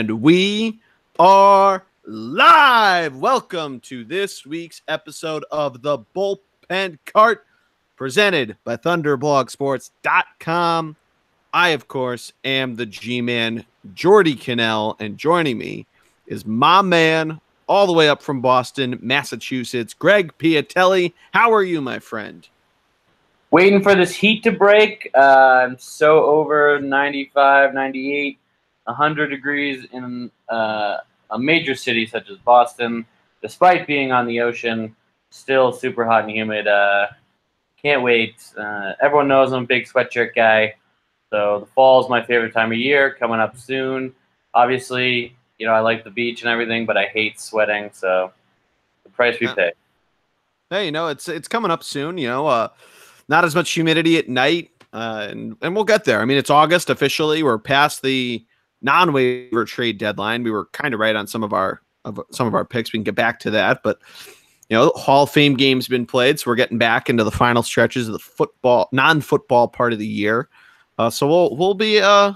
And we are live. Welcome to this week's episode of the Bullpen Cart, presented by ThunderblogSports.com. I, of course, am the G-Man, Jordy Cannell, and joining me is my man, all the way up from Boston, Massachusetts, Greg Piatelli. How are you, my friend? Waiting for this heat to break. I'm so over 95, 98, 100 degrees in a major city such as Boston. Despite being on the ocean, still super hot and humid. Can't wait. Everyone knows I'm a big sweatshirt guy. So the fall is my favorite time of year, coming up soon. Obviously, I like the beach and everything, but I hate sweating. So the price we pay. Hey, it's coming up soon, not as much humidity at night, and we'll get there. I mean, it's August officially. We're past the non-waiver trade deadline. We were kind of right on some of our picks. We can get back to that, but Hall of Fame games been played, so we're getting back into the final stretches of the non-football part of the year. So we'll be at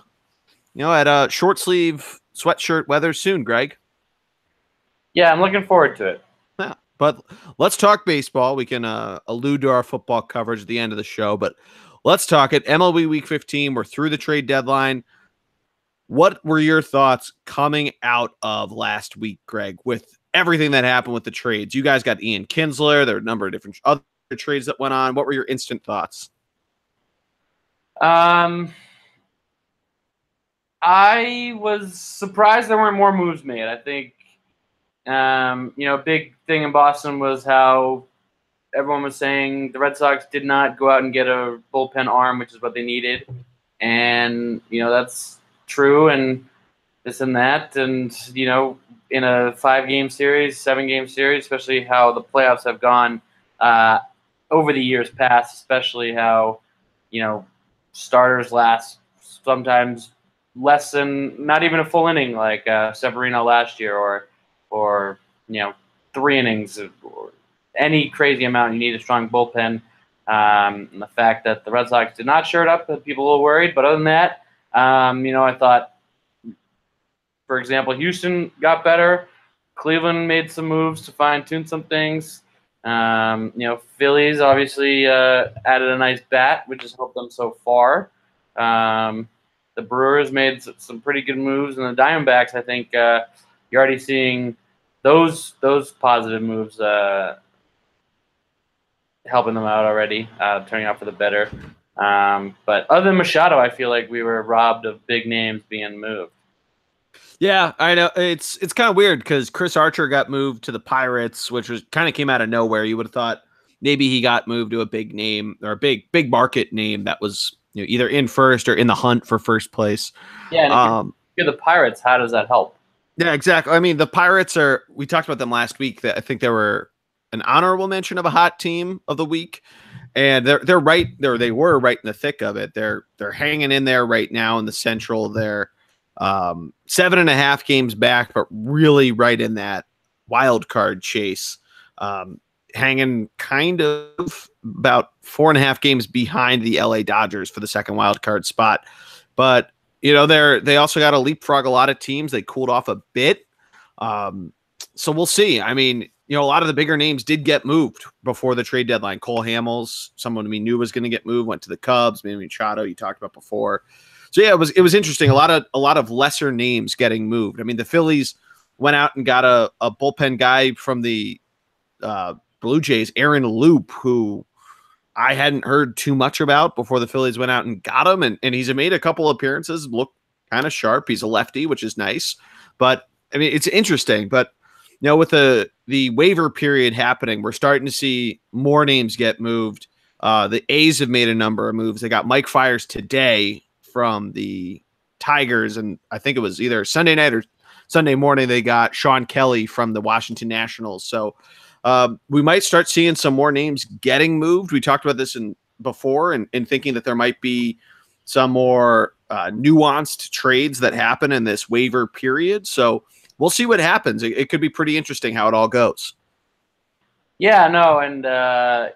a short sleeve sweatshirt weather soon, Greg. Yeah, I'm looking forward to it. Yeah, but let's talk baseball. We can allude to our football coverage at the end of the show, but let's talk it. MLB Week 15. We're through the trade deadline. What were your thoughts coming out of last week, Greg, with everything that happened with the trades? You guys got Ian Kinsler. There are a number of different other trades that went on. What were your instant thoughts? I was surprised there weren't more moves made. I think, a big thing in Boston was how everyone was saying the Red Sox did not go out and get a bullpen arm, which is what they needed. And, that's true and this and that. And, in a 5-game series, 7-game series, especially how the playoffs have gone over the years past, especially how, starters last sometimes less than not even a full inning, like Severino last year, or 3 innings, or any crazy amount. You need a strong bullpen. And the fact that the Red Sox did not shirt up, people a little worried. But other than that, I thought, for example, Houston got better. Cleveland made some moves to fine-tune some things. Phillies obviously added a nice bat, which has helped them so far. The Brewers made some pretty good moves, and the Diamondbacks, I think you're already seeing those positive moves helping them out already, turning out for the better. But other than Machado, I feel like we were robbed of big names being moved. Yeah, I know. It's kind of weird because Chris Archer got moved to the Pirates, which was kind of came out of nowhere. You would have thought maybe he got moved to a big name or a big market name that was either in first or in the hunt for first place. Yeah, and if you're the Pirates, how does that help? Yeah, exactly. I mean, the Pirates we talked about them last week. That I think they were an honorable mention of a hot team of the week, and they're right there. They were right in the thick of it. They're hanging in there right now in the Central. They're 7.5 games back, but really right in that wild card chase, hanging kind of about 4.5 games behind the LA Dodgers for the second wild card spot. But they also got to leapfrog a lot of teams. They cooled off a bit, so we'll see. I mean, a lot of the bigger names did get moved before the trade deadline. Cole Hamels, someone we knew was going to get moved, went to the Cubs. Maybe Machado, you talked about before. So yeah, it was interesting. A lot of lesser names getting moved. I mean, the Phillies went out and got a bullpen guy from the Blue Jays, Aaron Loop, who I hadn't heard too much about before the Phillies went out and got him. And he's made a couple appearances, look kind of sharp. He's a lefty, which is nice. But I mean, it's interesting. But with the waiver period happening, we're starting to see more names get moved. The A's have made a number of moves. They got Mike Fiers today from the Tigers, and I think it was either Sunday night or Sunday morning they got Sean Kelly from the Washington Nationals. So we might start seeing some more names getting moved. We talked about this before and thinking that there might be some more nuanced trades that happen in this waiver period. So we'll see what happens. It could be pretty interesting how it all goes. Yeah, no, and that's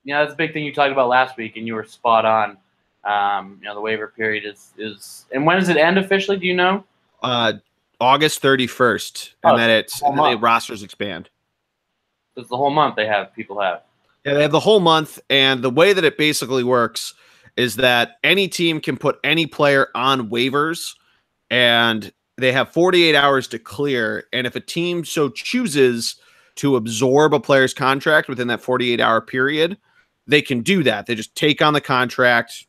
a big thing you talked about last week, and you were spot on. The waiver period is and when does it end officially? Do you know? August 31st, Oh, and then the month. rosters expand. It's the whole month people have. Yeah, they have the whole month, and the way that it basically works is that any team can put any player on waivers, and they have 48 hours to clear. And if a team so chooses to absorb a player's contract within that 48-hour period, they can do that. They just take on the contract,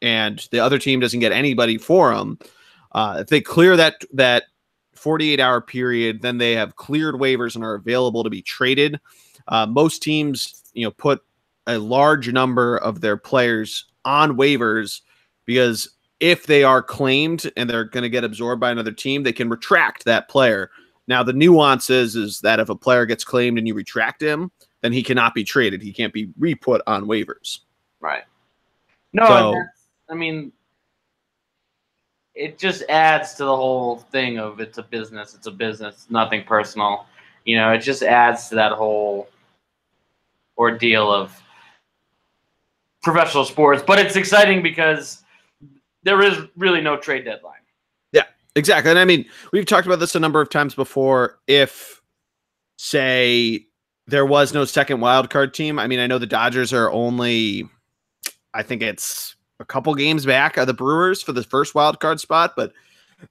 and the other team doesn't get anybody for them. If they clear that 48-hour period, then they have cleared waivers and are available to be traded. Most teams, put a large number of their players on waivers because if they are claimed and they're going to get absorbed by another team, they can retract that player. Now, the nuance is that if a player gets claimed and you retract him, then he cannot be traded. He can't be re-put on waivers. Right. No, So, I mean, it just adds to the whole thing of it's a business, nothing personal. It just adds to that whole ordeal of professional sports. But it's exciting because there is really no trade deadline. yeah, exactly. And I mean, we've talked about this a number of times before. If, say, there was no second wildcard team, I mean, I know the Dodgers are only, I think it's a couple games back of the Brewers for the first wildcard spot. But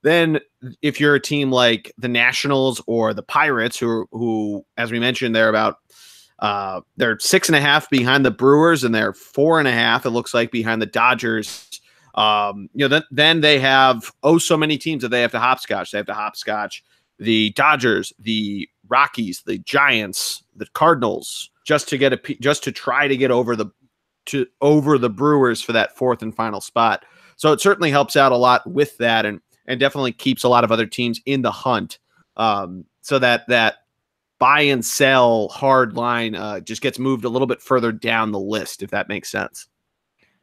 then if you're a team like the Nationals or the Pirates, who as we mentioned, they're 6.5 behind the Brewers, and they're 4.5, it looks like, behind the Dodgers. Then they have so many teams that they have to hopscotch. They have to hopscotch the Dodgers, the Rockies, the Giants, the Cardinals, just to try to get over the Brewers for that fourth and final spot. So it certainly helps out a lot with that, and definitely keeps a lot of other teams in the hunt. So that buy and sell hard line just gets moved a little bit further down the list, if that makes sense.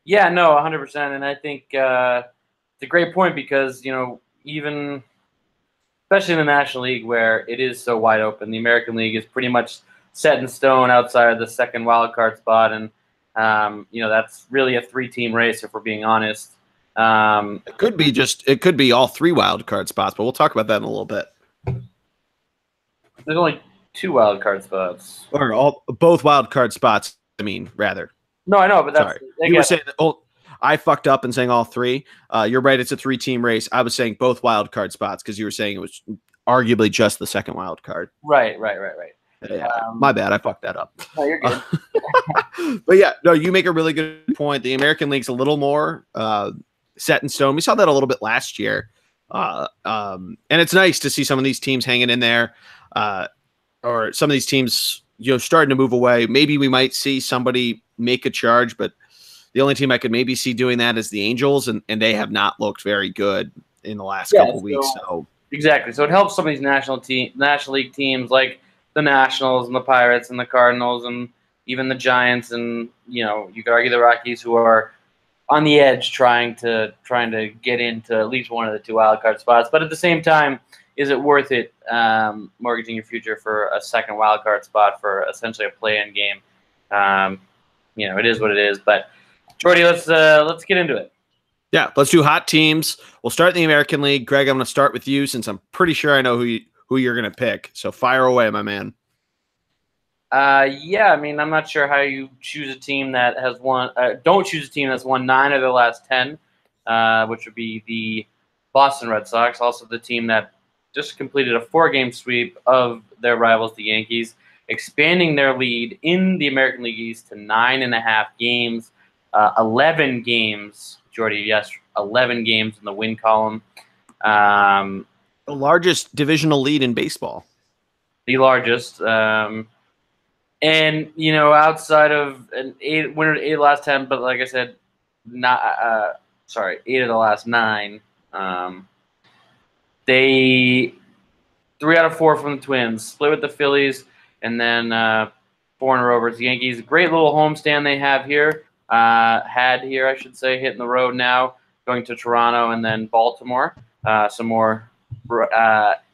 Yeah, no, 100%. And I think it's a great point because, even especially in the National League where it is so wide open, the American League is pretty much set in stone outside of the second wild card spot. And, that's really a 3-team race, if we're being honest. It could be all 3 wild card spots, but we'll talk about that in a little bit. There's only 2 wild card spots. Or both wild card spots, rather. No, I know, but that's sorry. You were saying I fucked up and saying all 3. You're right, it's a 3-team race. I was saying both wild card spots because you were saying it was arguably just the second wild card. Right. Yeah, my bad. I fucked that up. No, you're good. But yeah, no, you make a really good point. The American League's a little more set in stone. We saw that a little bit last year. And it's nice to see some of these teams hanging in there, or some of these teams, starting to move away. Maybe we might see somebody make a charge, but the only team I could maybe see doing that is the Angels, and they have not looked very good in the last couple weeks. So exactly. So it helps some of these National League teams like the Nationals and the Pirates and the Cardinals and even the Giants, and you could argue the Rockies, who are on the edge trying to get into at least one of the 2 wild card spots. But at the same time, is it worth it mortgaging your future for a second wild card spot for essentially a play-in game? It is what it is. But Jordy, let's get into it. Yeah, let's do hot teams. We'll start in the American League. Greg, I'm going to start with you since I'm pretty sure I know who you're going to pick. So fire away, my man. Yeah, I'm not sure how you choose a team that has won. Don't choose a team that's won 9 of the last 10, which would be the Boston Red Sox. Also, the team that just completed a 4-game sweep of their rivals, the Yankees, expanding their lead in the American League East to 9.5 games, 11 games. Jordy, yes, 11 games in the win column. The largest divisional lead in baseball. The largest. And outside of an 8 winner, 8 of the last 10, but like I said, 8 of the last 9. They 3 out of 4 from the Twins, split with the Phillies, and then 4 in a row versus the Yankees. Great little homestand they have here. I should say, hitting the road now, going to Toronto and then Baltimore. Some more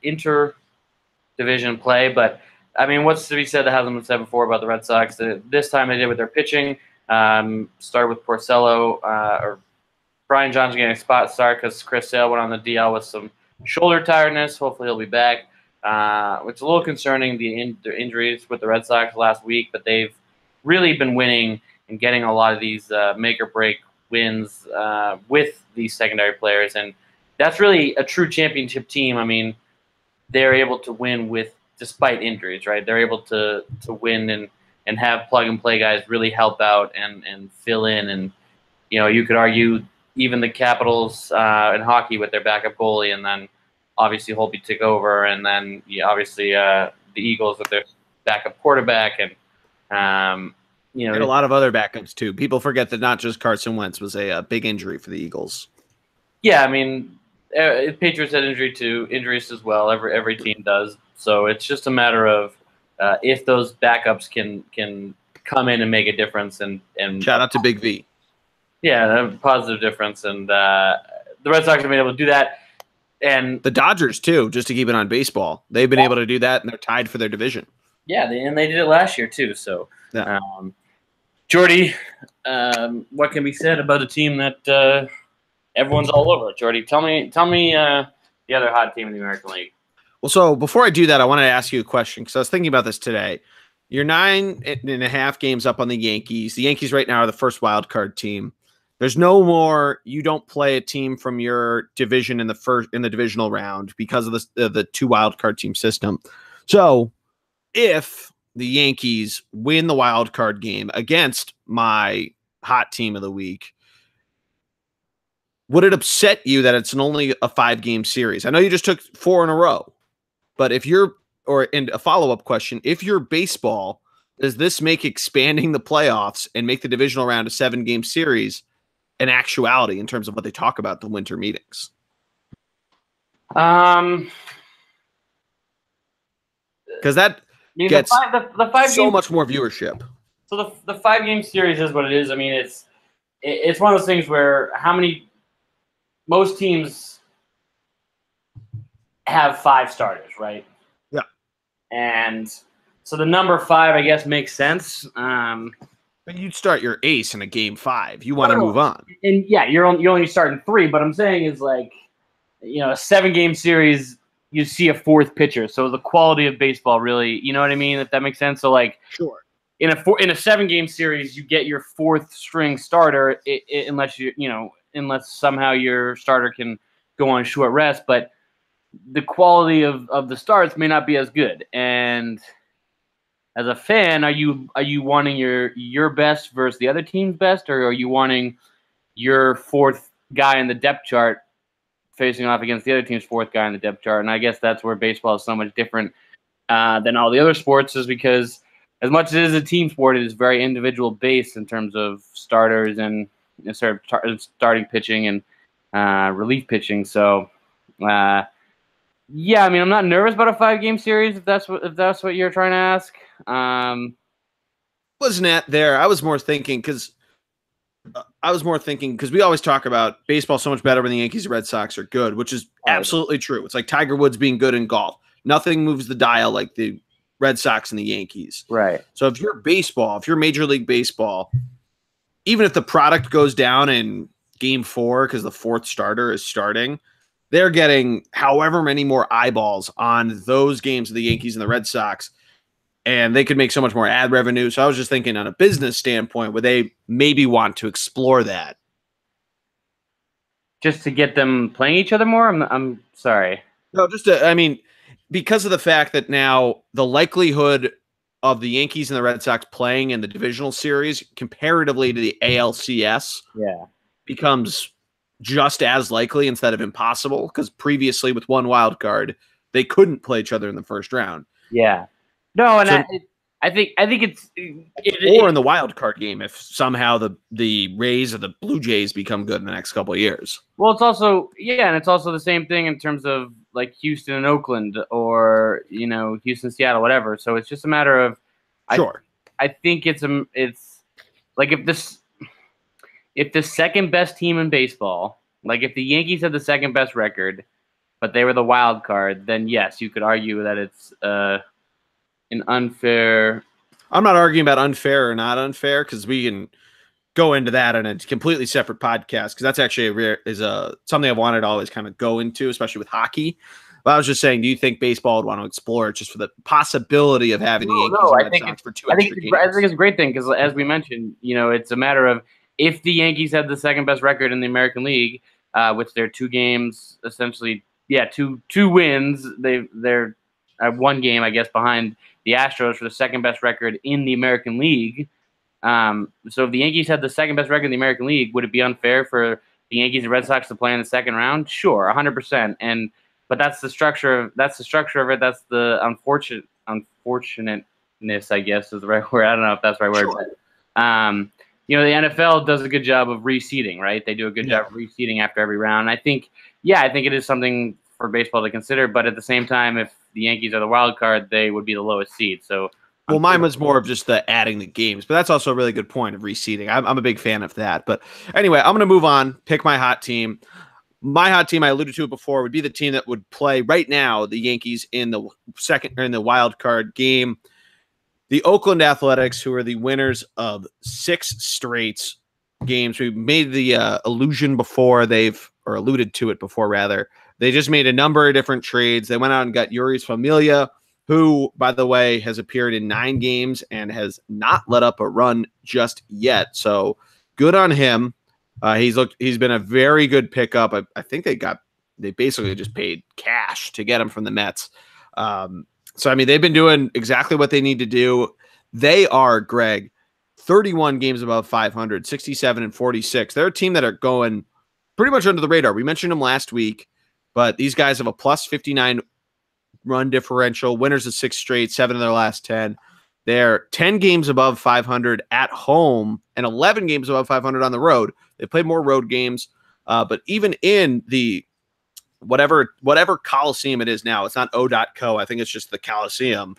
inter-division play, but what's to be said that hasn't been said before about the Red Sox? This time they did with their pitching. Started with Porcello, or Brian Johnson getting a spot start because Chris Sale went on the DL with some shoulder tiredness. Hopefully he'll be back. It's a little concerning, the injuries with the Red Sox last week, but they've really been winning and getting a lot of these make or break wins with these secondary players, and that's really a true championship team. I mean, they're able to win despite injuries, right? They're able to win and have plug and play guys really help out and fill in. And you could argue even the Capitals in hockey with their backup goalie, and then obviously Holtby took over, and then obviously the Eagles with their backup quarterback, and and a lot of other backups too. People forget that not just Carson Wentz was a big injury for the Eagles. Yeah, I mean, Patriots had injuries as well. Every team does. So it's just a matter of if those backups can come in and make a difference. And shout out to Big V. Yeah, a positive difference. And the Red Sox have been able to do that. And the Dodgers too, just to keep it on baseball. They've been able to do that, and they're tied for their division. Yeah, they did it last year too. So, yeah. Jordy, what can be said about a team that everyone's all over? Jordy, tell me the other hot team in the American League. Well, so before I do that, I wanted to ask you a question because I was thinking about this today. You're 9.5 games up on the Yankees. The Yankees right now are the first wild card team. There's no more. You don't play a team from your division in the divisional round because of the 2 wild card team system. So, if the Yankees win the wild card game against my hot team of the week, would it upset you that it's only a 5-game series? I know you just took 4 in a row, but and a follow-up question, if you're baseball, does this make expanding the playoffs and make the divisional round a 7-game series an actuality in terms of what they talk about the winter meetings? Because that gets the 5 so much more viewership. So the 5-game series is what it is. I mean, it's one of those things where most teams have 5 starters, right? Yeah. And so the number 5, I guess, makes sense. But you'd start your ace in a game 5. You want to move on. And yeah, you're only starting 3. But I'm saying is like, a 7-game series, you see a 4th pitcher. So the quality of baseball really, you know what I mean? If that makes sense. So like, sure. In a 7-game series, you get your 4th string starter, unless somehow your starter can go on short rest. But the quality of the starts may not be as good. And as a fan, are you wanting your best versus the other team's best, or are you wanting your 4th guy in the depth chart facing off against the other team's 4th guy in the depth chart? And I guess that's where baseball is so much different than all the other sports, is because as much as it is a team sport, it is very individual based in terms of starters and starting pitching and relief pitching. So, yeah, I mean, I'm not nervous about a 5-game series if that's what you're trying to ask. Wasn't at there. I was more thinking because we always talk about baseball so much better when the Yankees and Red Sox are good, which is absolutely true. It's like Tiger Woods being good in golf. Nothing moves the dial like the Red Sox and the Yankees. Right. So if you're baseball, if you're Major League Baseball, even if the product goes down in game 4 because the 4th starter is starting, they're getting however many more eyeballs on those games of the Yankees and the Red Sox, and they could make so much more ad revenue. So I was just thinking on a business standpoint, would they maybe want to explore that? Just to get them playing each other more? I'm sorry. No, because of the fact that now the likelihood of the Yankees and the Red Sox playing in the divisional series comparatively to the ALCS becomes just as likely instead of impossible, because previously with 1 wild card, they couldn't play each other in the first round. Yeah. No, and so, I think it's or in the wild card game if somehow the Rays or the Blue Jays become good in the next couple of years. Well, it's also and it's also the same thing in terms of like Houston and Oakland, or Houston, Seattle, whatever. So it's just a matter of sure. I think it's like if the second best team in baseball, like if the Yankees had the second best record, but they were the wild card, then yes, you could argue that it's an unfair. I'm not arguing about unfair or not unfair, because we can go into that in a completely separate podcast because that's actually something I've wanted to always kind of go into, especially with hockey. But I was just saying, do you think baseball would want to explore it just for the possibility of having the Yankees and Red Sox for two extra games? I think it's a great thing because, as we mentioned, it's a matter of if the Yankees had the second best record in the American League, with their 2 games, essentially, two wins. They're 1 game, I guess, behind the Astros for the second best record in the American League. So if the Yankees had the second best record in the American League, would it be unfair for the Yankees and Red Sox to play in the second round? Sure, 100%. But that's the structure of it. That's the unfortunateness, I guess, is the right word. I don't know if that's the right word. Sure. But, the NFL does a good job of reseeding, right? They do a good job of reseeding after every round. I think it is something for baseball to consider. But at the same time, if the Yankees are the wild card, they would be the lowest seed. So, well, mine was more of just the adding the games, but that's also a really good point of reseeding. I'm a big fan of that. But anyway, I'm going to move on, pick my hot team. My hot team, I alluded to it before, would be the team that would play right now the Yankees in the wild card game. The Oakland Athletics, who are the winners of 6 straight games. We made the alluded to it before, rather. They just made a number of different trades. They went out and got Yuris Familia, who, by the way, has appeared in 9 games and has not let up a run just yet. So good on him. He's been a very good pickup. I think they basically just paid cash to get him from the Mets. So, I mean, they've been doing exactly what they need to do. They are, Greg, 31 games above 500, 67 and 46. They're a team that are going pretty much under the radar. We mentioned them last week, but these guys have a plus 59 run differential, winners of 6 straight, 7 of their last 10. They're 10 games above 500 at home and 11 games above 500 on the road. They play more road games, but even in the whatever Coliseum it is now, it's not O.co. I think it's just the Coliseum.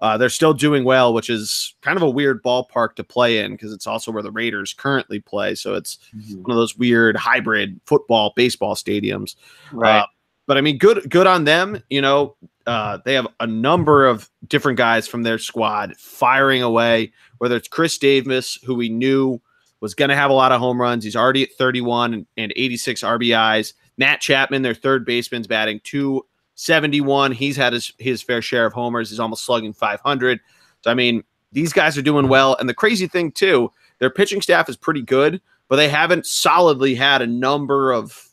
They're still doing well, which is kind of a weird ballpark to play in because it's also where the Raiders currently play. So it's one of those weird hybrid football, baseball stadiums. Right. But I mean, good on them. They have a number of different guys from their squad firing away, whether it's Chris Davis, who we knew was going to have a lot of home runs. He's already at 31 and 86 RBIs. Matt Chapman, their third baseman's batting .271. He's had his fair share of homers. He's almost slugging 500. So, I mean, these guys are doing well. And the crazy thing, too, their pitching staff is pretty good, but they haven't solidly had a number of,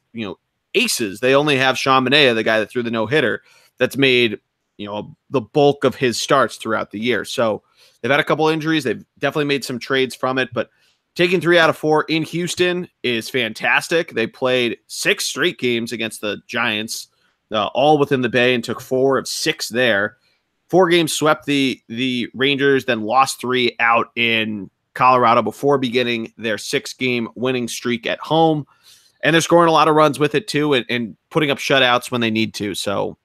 aces. They only have Sean Manaea, the guy that threw the no-hitter, that's made, the bulk of his starts throughout the year. So they've had a couple injuries. They've definitely made some trades from it, but taking 3 out of 4 in Houston is fantastic. They played 6 straight games against the Giants, all within the Bay, and took 4 of 6 there. 4 games swept the Rangers, then lost 3 out in Colorado before beginning their 6-game winning streak at home. And they're scoring a lot of runs with it, too, and putting up shutouts when they need to. So,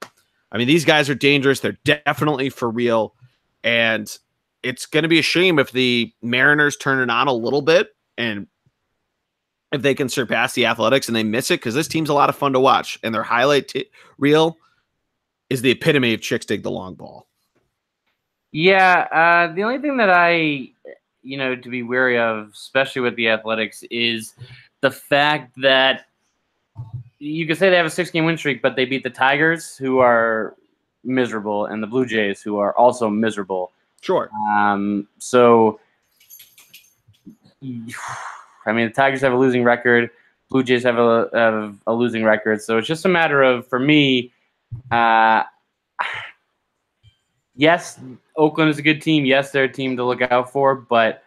I mean, these guys are dangerous. They're definitely for real. And it's going to be a shame if the Mariners turn it on a little bit and if they can surpass the Athletics and they miss it, because this team's a lot of fun to watch. And their highlight reel is the epitome of chicks dig the long ball. Yeah, the only thing that I, to be wary of, especially with the Athletics, is the fact that you could say they have a 6-game win streak, but they beat the Tigers, who are miserable, and the Blue Jays, who are also miserable. Sure. So, I mean, the Tigers have a losing record. Blue Jays have a losing record. So it's just a matter of, for me, yes, Oakland is a good team. Yes, they're a team to look out for. But,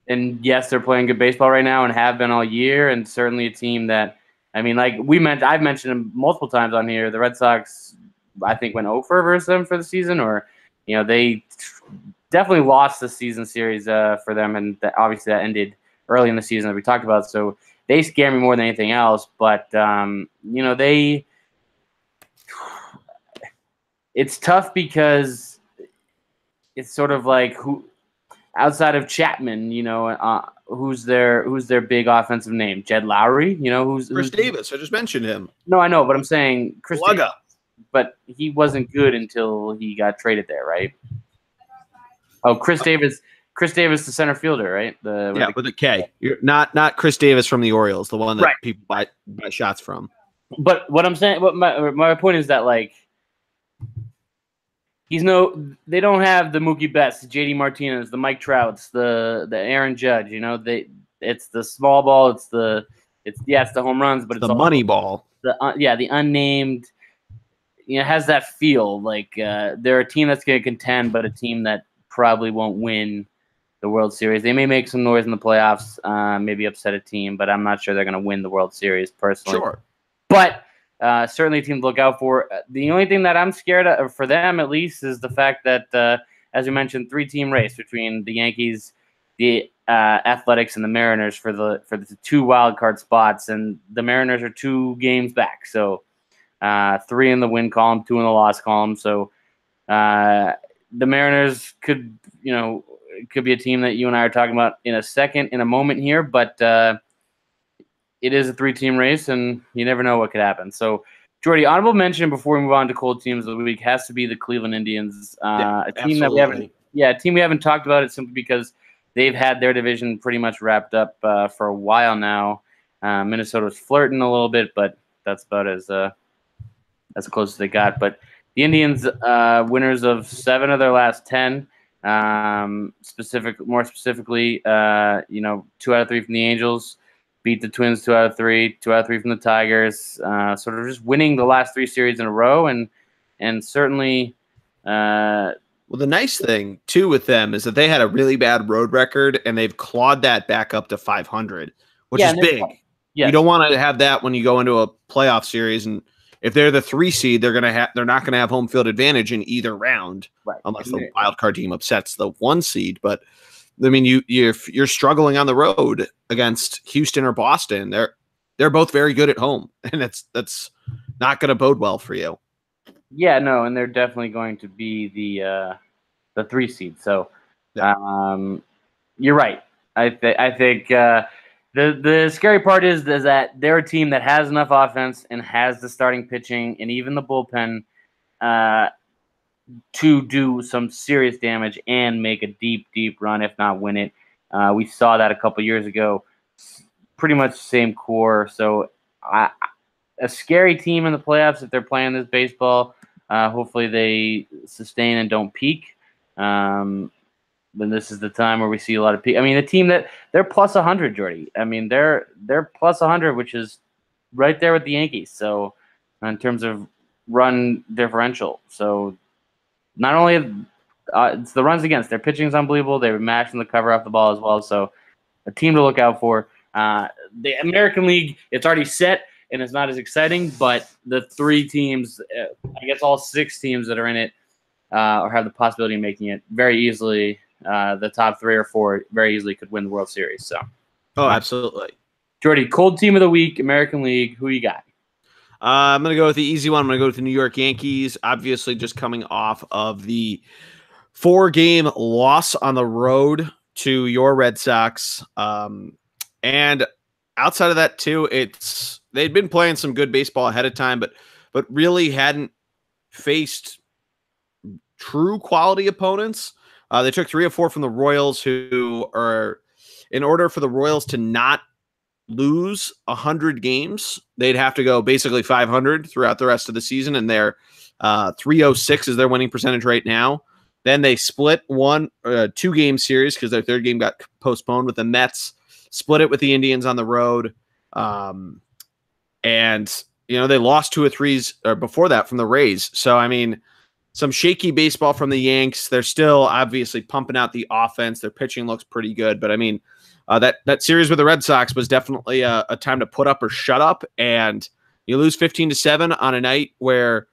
and yes, they're playing good baseball right now and have been all year. And certainly a team that, I mean, like I've mentioned them multiple times on here. The Red Sox, I think, went over versus them for the season, or they definitely lost the season series for them, and obviously that ended early in the season that we talked about. So they scare me more than anything else. But it's tough because it's sort of like who outside of Chapman, who's their big offensive name? Jed Lowry, who's Chris Davis. I just mentioned him. No, I know, but I'm saying Chris Davis. But he wasn't good until he got traded there, right? Oh, Chris Davis. Chris Davis, the center fielder, right? With a K. You're not Chris Davis from the Orioles, the one that people buy shots from. But what I'm saying, my point is that like they don't have the Mookie Betts, the JD Martinez, the Mike Trouts, the Aaron Judge. It's the small ball, it's the home runs, but it's the money ball. The unnamed. It has that feel like they're a team that's going to contend, but a team that probably won't win the World Series. They may make some noise in the playoffs, maybe upset a team, but I'm not sure they're going to win the World Series personally. Sure. But certainly a team to look out for. The only thing that I'm scared of, for them at least, is the fact that, as we mentioned, 3-team race between the Yankees, the Athletics, and the Mariners for the 2 wild card spots, and the Mariners are 2 games back. So 3 in the win column, 2 in the loss column. So the Mariners could be a team that you and I are talking about in a moment here, but it is a 3-team race, and you never know what could happen. So, Jordy, honorable mention before we move on to cold teams of the week has to be the Cleveland Indians, a team that we haven't talked about it simply because they've had their division pretty much wrapped up for a while now. Minnesota's flirting a little bit, but that's about as close as they got. But the Indians, winners of 7 of their last 10. More specifically, 2 out of 3 from the Angels, beat the Twins 2 out of 3, 2 out of 3 from the Tigers. Sort of just winning the last 3 series in a row, and certainly. Well, the nice thing too with them is that they had a really bad road record, and they've clawed that back up to 500, which is big. Yes. You don't want to have that when you go into a playoff series, and if they're the 3 seed, they're not gonna have home field advantage in either round, unless the wild card team upsets the 1 seed. But I mean, you're struggling on the road against Houston or Boston. They're both very good at home, and that's not going to bode well for you. Yeah, no, and they're definitely going to be the 3 seed. So, you're right. I think the scary part is that they're a team that has enough offense and has the starting pitching and even the bullpen to do some serious damage and make a deep, deep run, if not win it. We saw that a couple years ago. Pretty much the same core. So a scary team in the playoffs if they're playing this baseball. Hopefully they sustain and don't peak. Then this is the time where we see a lot of peak. I mean, a team that they're plus 100, Jordy. I mean, they're plus 100, which is right there with the Yankees. So in terms of run differential. So not only it's the runs against, their pitching is unbelievable. They're mashing the cover off the ball as well. So a team to look out for. The American League, it's already set and it's not as exciting, but the 3 teams, I guess all 6 teams that are in it or have the possibility of making it very easily, the top 3 or 4 very easily could win the World Series. So, absolutely. Jordy, cold team of the week, American League, who you got? I'm going to go with the easy one. I'm going to go with the New York Yankees, obviously just coming off of the 4-game loss on the road to your Red Sox. And outside of that, too, they'd been playing some good baseball ahead of time, but really hadn't faced true quality opponents. They took 3 of 4 from the Royals, who are, in order for the Royals to not lose 100 games, they'd have to go basically 500 throughout the rest of the season, and their 306 is their winning percentage right now. Then they split 2-game series because their 3rd game got postponed with the Mets, split it with the Indians on the road, and they lost 2 of 3s before that from the Rays. So I mean, some shaky baseball from the Yanks. They're still obviously pumping out the offense. Their pitching looks pretty good, but I mean, that series with the Red Sox was definitely a time to put up or shut up, and you lose 15-7 on a night where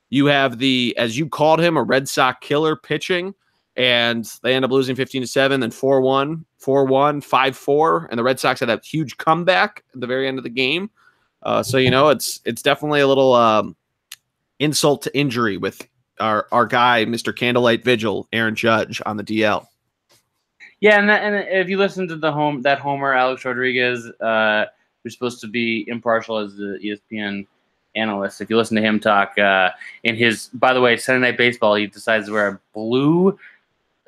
you have as you called him, a Red Sox killer pitching, and they end up losing 15-7, then 4-1, 4-1, 5-4, and the Red Sox had a huge comeback at the very end of the game. So it's definitely a little insult to injury with our guy, Mr. Candlelight Vigil, Aaron Judge, on the DL. Yeah, and if you listen to that homer, Alex Rodriguez, who's supposed to be impartial as the ESPN analyst, if you listen to him talk in his, by the way, Sunday Night Baseball, he decides to wear a blue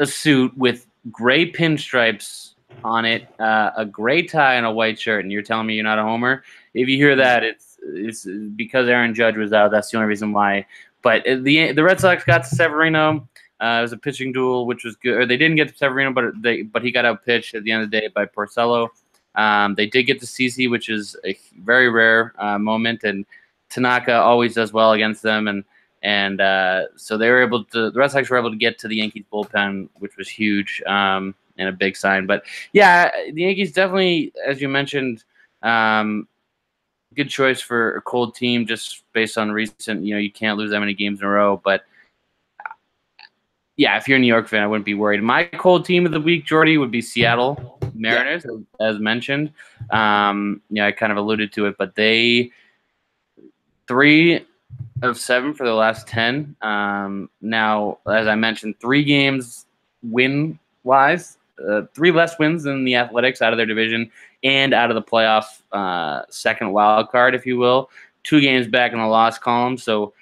suit with gray pinstripes on it, a gray tie and a white shirt, and you're telling me you're not a homer? If you hear that, it's because Aaron Judge was out. That's the only reason why. But the Red Sox got to Severino. It was a pitching duel, which was good. Or they didn't get to Severino, but he got out pitched at the end of the day by Porcello. They did get to CC, which is a very rare moment, and Tanaka always does well against them, and so they were able to. The Red Sox were able to get to the Yankees bullpen, which was huge and a big sign. But yeah, the Yankees definitely, as you mentioned, good choice for a cold team just based on recent. You can't lose that many games in a row, but. Yeah, if you're a New York fan, I wouldn't be worried. My cold team of the week, Jordy, would be Seattle Mariners, as mentioned. I kind of alluded to it, but they 3 of 7 for the last 10. Now, as I mentioned, 3 games win-wise, 3 less wins than the Athletics out of their division and out of the playoff second wild card, if you will. 2 games back in the loss column. So,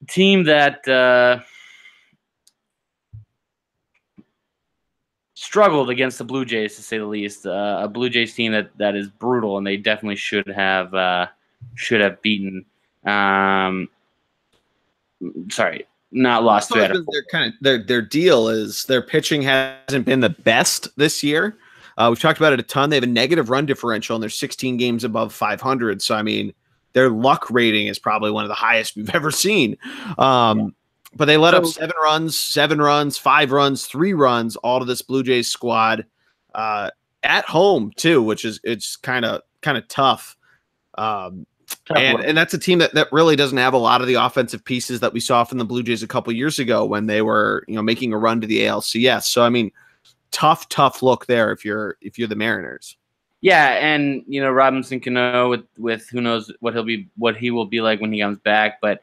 team that struggled against the Blue Jays, to say the least. A Blue Jays team that is brutal, and they definitely should have beaten. Sorry, not lost. Their deal is their pitching hasn't been the best this year. We've talked about it a ton. They have a negative run differential, and they're 16 games above 500. So I mean, their luck rating is probably one of the highest we've ever seen. But they let up 7 runs, 5 runs, 3 runs, all to this Blue Jays squad at home too, which is it's kind of tough. And that's a team that really doesn't have a lot of the offensive pieces that we saw from the Blue Jays a couple years ago when they were making a run to the ALCS. So I mean, tough look there if you're the Mariners. Yeah, and Robinson Cano with who knows what he will be like when he comes back, but.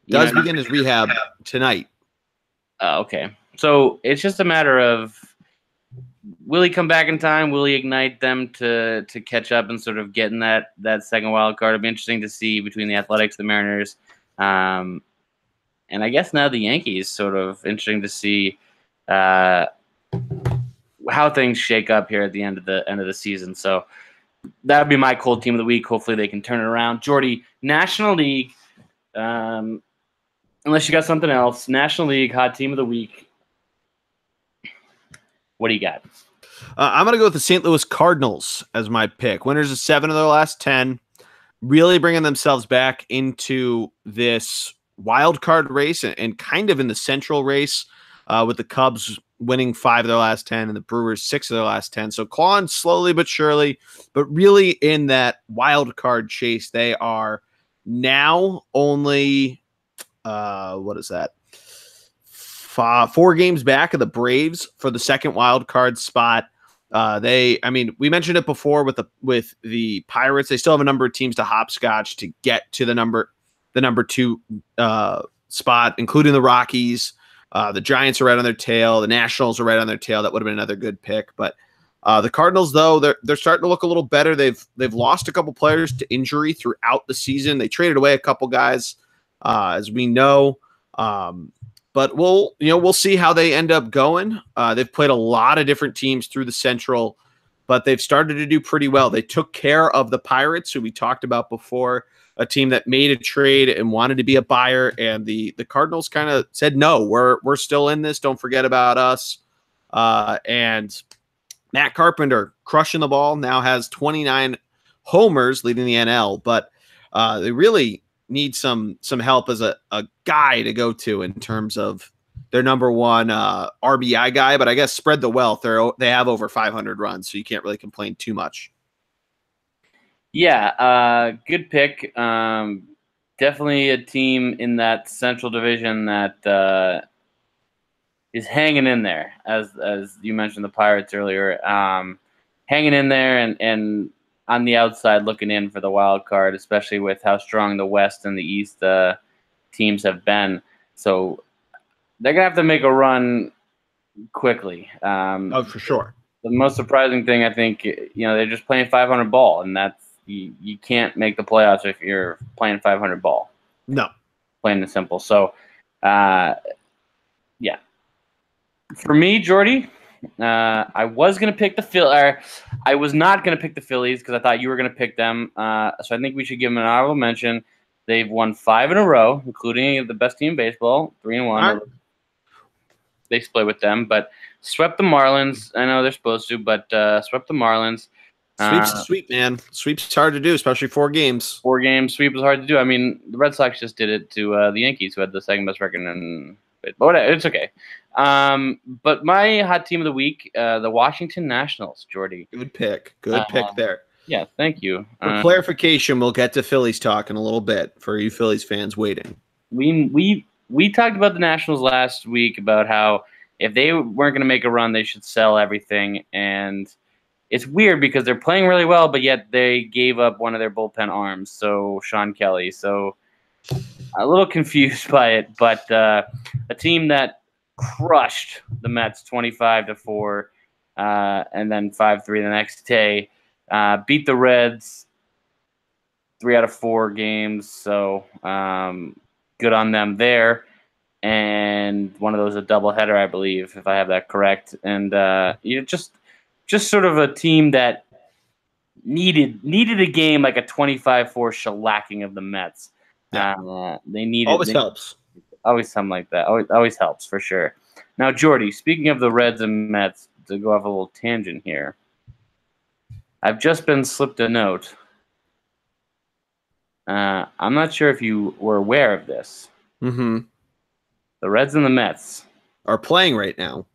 Does begin his rehab tonight. Okay. So it's just a matter of will he come back in time? Will he ignite them to catch up and sort of get in that second wild card? It'll be interesting to see between the Athletics, the Mariners, and I guess now the Yankees. Sort of interesting to see how things shake up here at the end of the season. So that would be my cold team of the week. Hopefully they can turn it around. Jordy, National League. Unless you got something else, National League hot team of the week. What do you got? I'm going to go with the St. Louis Cardinals as my pick. Winners of 7 of their last 10, really bringing themselves back into this wild card race and kind of in the central race with the Cubs winning 5 of their last 10 and the Brewers 6 of their last 10. So clawing slowly but surely, but really in that wild card chase. They are now only... what is that? 4 games back of the Braves for the second wild card spot. We mentioned it before with the Pirates. They still have a number of teams to hopscotch to get to the number 2 spot, including the Rockies. The Giants are right on their tail. The Nationals are right on their tail. That would have been another good pick. But the Cardinals, though, they're starting to look a little better. They've lost a couple players to injury throughout the season. They traded away a couple guys. As we know, but we'll see how they end up going. They've played a lot of different teams through the Central, but they've started to do pretty well. They took care of the Pirates, who we talked about before, a team that made a trade and wanted to be a buyer, and the Cardinals kind of said, no, we're still in this. Don't forget about us. And Matt Carpenter crushing the ball, now has 29 homers leading the NL, but they really need some help as a guy to go to in terms of their number 1 RBI guy, but I guess spread the wealth. They have over 500 runs, so you can't really complain too much. Yeah, good pick. Definitely a team in that Central Division that is hanging in there, as you mentioned the Pirates earlier, hanging in there and on the outside looking in for the wild card, especially with how strong the West and the East teams have been. So they're going to have to make a run quickly. For sure. The most surprising thing, I think, they're just playing 500 ball, and that's you can't make the playoffs if you're playing 500 ball. No. Plain and simple. So, yeah. For me, Jordy, I was gonna pick the I was not gonna pick the Phillies because I thought you were gonna pick them. So I think we should give them an honorable mention. They've won 5 in a row, including the best team in baseball, 3-1. All right. They split with them, but swept the Marlins. I know they're supposed to, but swept the Marlins. Sweep's a sweep, man. Sweep's hard to do, especially 4 games. 4-game sweep is hard to do. I mean, the Red Sox just did it to the Yankees, who had the second best record. But whatever, it's okay. But my hot team of the week, the Washington Nationals, Jordy. Good pick. Good pick there. Yeah, thank you. For clarification, we'll get to Phillies talk in a little bit for you Phillies fans waiting. We talked about the Nationals last week about how if they weren't going to make a run, they should sell everything. And it's weird because they're playing really well, but yet they gave up one of their bullpen arms, so Sean Kelly. So a little confused by it, but a team that crushed the Mets 25-4, and then 5-3 the next day, beat the Reds 3 out of 4 games. So good on them there. And one of those a doubleheader, I believe, if I have that correct. And just sort of a team that needed a game like a 25-4 shellacking of the Mets. Yeah. They needed helps. Always something like that. Always helps for sure. Now, Jordy, speaking of the Reds and Mets, to go off a little tangent here, I've just been slipped a note. I'm not sure if you were aware of this. Mm-hmm. The Reds and the Mets are playing right now.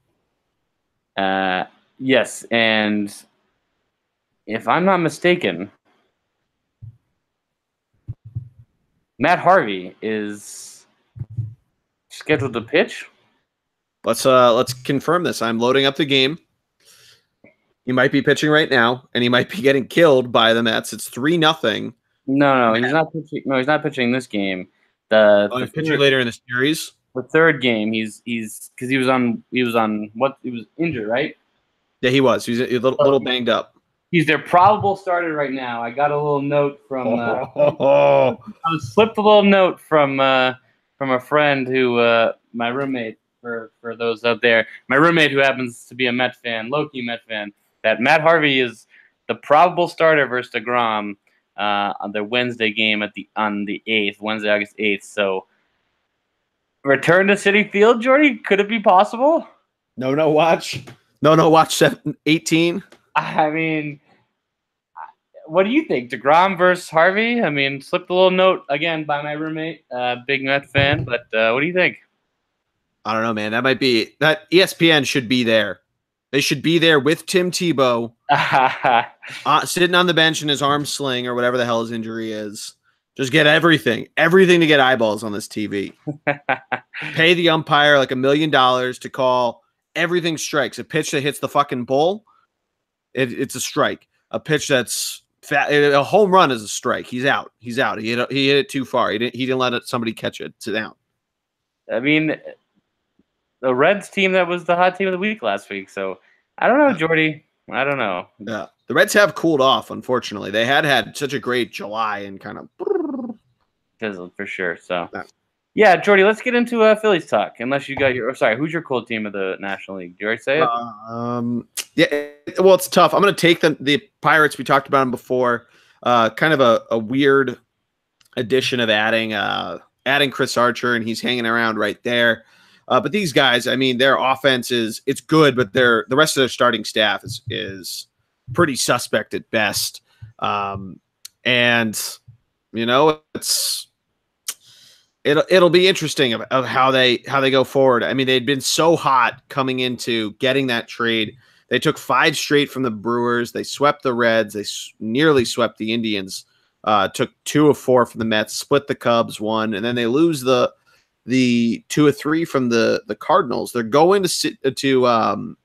Yes, and if I'm not mistaken, Matt Harvey is scheduled to pitch. Let's confirm this. I'm loading up the game. He might be pitching right now, and he might be getting killed by the Mets. It's 3-0. No, he's not pitching. No, he's not pitching this game. He's pitching later in the series. The third game, he's because he was injured, right? Yeah, he was. He was a little banged up. He's their probable starter right now. I got a little note from. I was slipped a little note from a friend who my roommate for those out there. My roommate who happens to be a Met fan, low-key Met fan. That Matt Harvey is the probable starter versus DeGrom on their Wednesday game on the 8th, Wednesday, August 8th. So. Return to Citi Field, Jordy? Could it be possible? No, watch 18. I mean, what do you think? DeGrom versus Harvey? I mean, slipped a little note again by my roommate, big Met fan, but what do you think? I don't know, man. That ESPN should be there. They should be there with Tim Tebow sitting on the bench in his arm sling or whatever the hell his injury is. Just get everything to get eyeballs on this TV. Pay the umpire like $1 million to call everything strikes. A pitch that hits the fucking bull, it's a strike. A pitch that's fat, a home run is a strike. He's out. He hit it too far. He didn't let somebody catch it. Sit down. I mean, the Reds team that was the hot team of the week last week. So I don't know, Jordy. I don't know. Yeah, the Reds have cooled off. Unfortunately, they had such a great July and kind of fizzled for sure. So, yeah, Jordy, let's get into Phillies talk. Unless you got who's your cold team of the National League? Did you already say it? Yeah. Well, it's tough. I'm going to take the Pirates. We talked about them before. Kind of a weird addition of adding Chris Archer, and he's hanging around right there. But these guys, I mean, their offense it's good, but the rest of their starting staff is pretty suspect at best. And you know, it'll be interesting of how they go forward. I mean, they'd been so hot coming into getting that trade. They took 5 straight from the Brewers. They swept the Reds. They nearly swept the Indians. Took 2 of 4 from the Mets. Split the Cubs 1, and then they lose the 2 of 3 from the Cardinals. They're going to